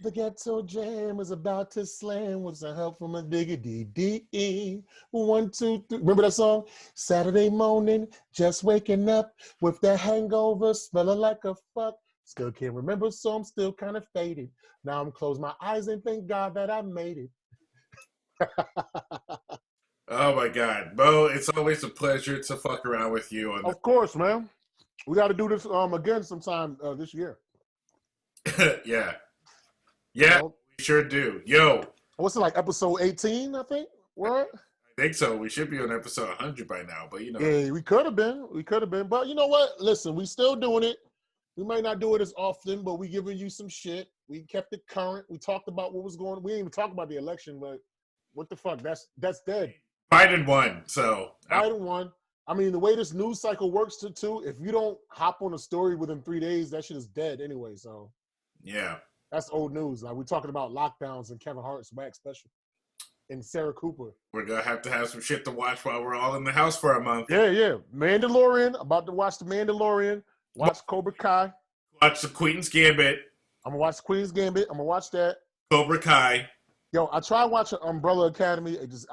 The ghetto jam is about to slam with some help from a diggity D. 1, 2, 3. Remember that song? Saturday morning, just waking up with the hangover, smelling like a fuck. Still can't remember, so I'm still kind of faded. Now I'm closed my eyes and thank God that I made it. Oh my God, Bo! It's always a pleasure to fuck around with you. Of course, man. We got to do this again sometime this year. Yeah, we sure do. Yo, what's it like? Episode 18, I think. What? I think so. We should be on episode 100 by now, but Yeah, we could have been. But you know what? Listen, we still doing it. We might not do it as often, but we giving you some shit. We kept it current. We talked about what was going on. We didn't even talk about the election, but what the fuck? That's dead. Biden won, so. Biden won. I mean, the way this news cycle works too, if you don't hop on a story within 3 days, that shit is dead anyway, so. Yeah. That's old news. Like, we're talking about lockdowns and Kevin Hart's wax special. And Sarah Cooper. We're going to have some shit to watch while we're all in the house for a month. Yeah. Mandalorian. About to watch The Mandalorian. Watch Cobra Kai. Watch The Queen's Gambit. I'm going to watch Queen's Gambit. I'm going to watch that. Cobra Kai. Yo, I tried watching Umbrella Academy. It just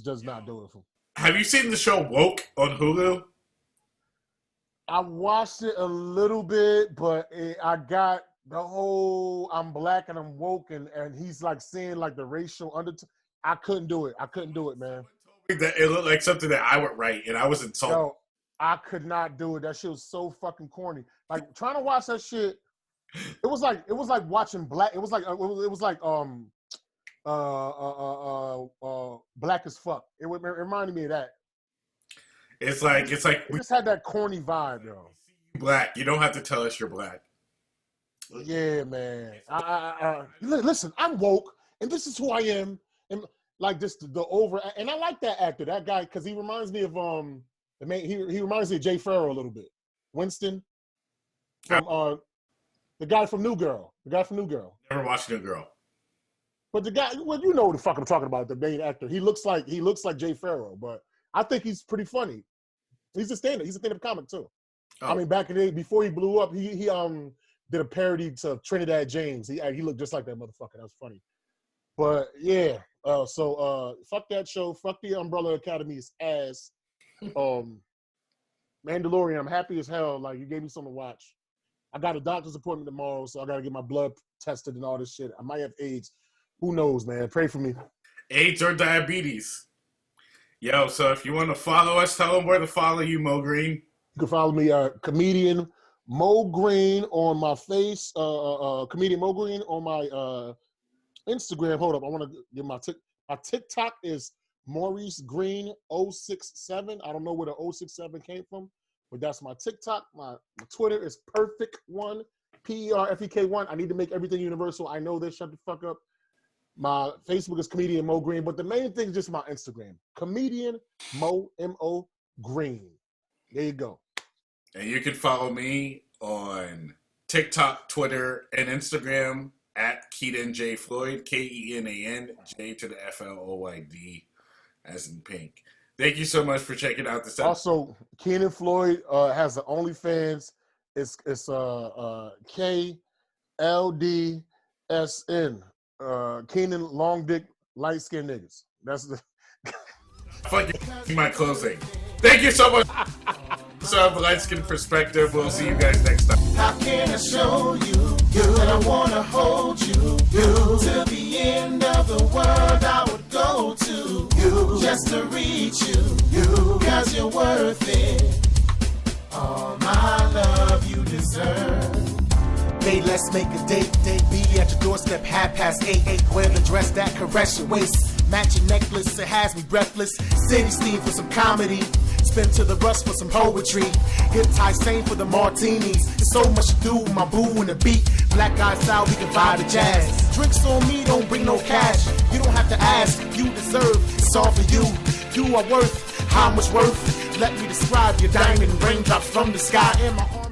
does not do it for me. Have you seen the show Woke on Hulu? I watched it a little bit, but I got the whole I'm black and I'm woke and he's like saying like the racial undertone. I couldn't do it, man. That it looked like something that I would write, and I was insulted. Yo, I could not do it. That shit was so fucking corny. Like trying to watch that shit, it was like watching black. It was like Black as Fuck. It reminded me of that. It's like we just had that corny vibe, yo. Black. You don't have to tell us you're black. Yeah, man. Listen, I'm woke, and this is who I am, and like this the over. And I like that actor, that guy, because he reminds me of the man. He reminds me of Jay Farrow a little bit. Winston, from the guy from New Girl. Never watched New Girl. But the guy, well, you know what the fuck I'm talking about. The main actor. He looks like Jay Farrow, but I think he's pretty funny. He's a stand-up. He's a stand-up comic too. Oh. I mean, back in the day, before he blew up, he did a parody to Trinidad James. He looked just like that motherfucker. That was funny. But yeah, so fuck that show. Fuck the Umbrella Academy's ass. Mandalorian, I'm happy as hell. Like, you gave me something to watch. I got a doctor's appointment tomorrow, so I got to get my blood tested and all this shit. I might have AIDS. Who knows, man? Pray for me. AIDS or diabetes. Yo, so if you want to follow us, tell them where to follow you, Mo Green. You can follow me, comedian Mo Green on my face, comedian Mo Green on my Instagram. Hold up, I want to give my TikTok is Maurice Green 067. I don't know where the 067 came from, but that's my TikTok. My Twitter is Perfect1, PERFEK1. I need to make everything universal. I know this. Shut the fuck up. My Facebook is comedian Mo Green, but the main thing is just my Instagram, comedian Mo M-O Green. There you go. And you can follow me on TikTok, Twitter, and Instagram at Kenan J. Floyd, Kenan, J to the Floyd, as in pink. Thank you so much for checking out this episode. Also, Kenan Floyd has an OnlyFans. It's KLDSN. Kenan Long Dick Light Skin Niggas. That's the Fucking my closing. Thank you so much. So, Light Skin Perspective. We'll see you guys next time. How can I show you that I wanna hold you till the end of the world I would go to just to reach you, cause you're worth it. All my love you deserve. Hey, let's make a date. Be at your doorstep 8:30. Wear the dress that caress your waist. Matching necklace, it has me breathless. City steam for some comedy. Spin to the rust for some poetry. Hip tie same for the martinis. There's so much to do, my boo and the beat. Black guy style, we can vibe the jazz. Drinks on me, don't bring no cash. You don't have to ask, you deserve. It's all for you. You are worth how much worth? Let me describe your diamond raindrops from the sky in my arms.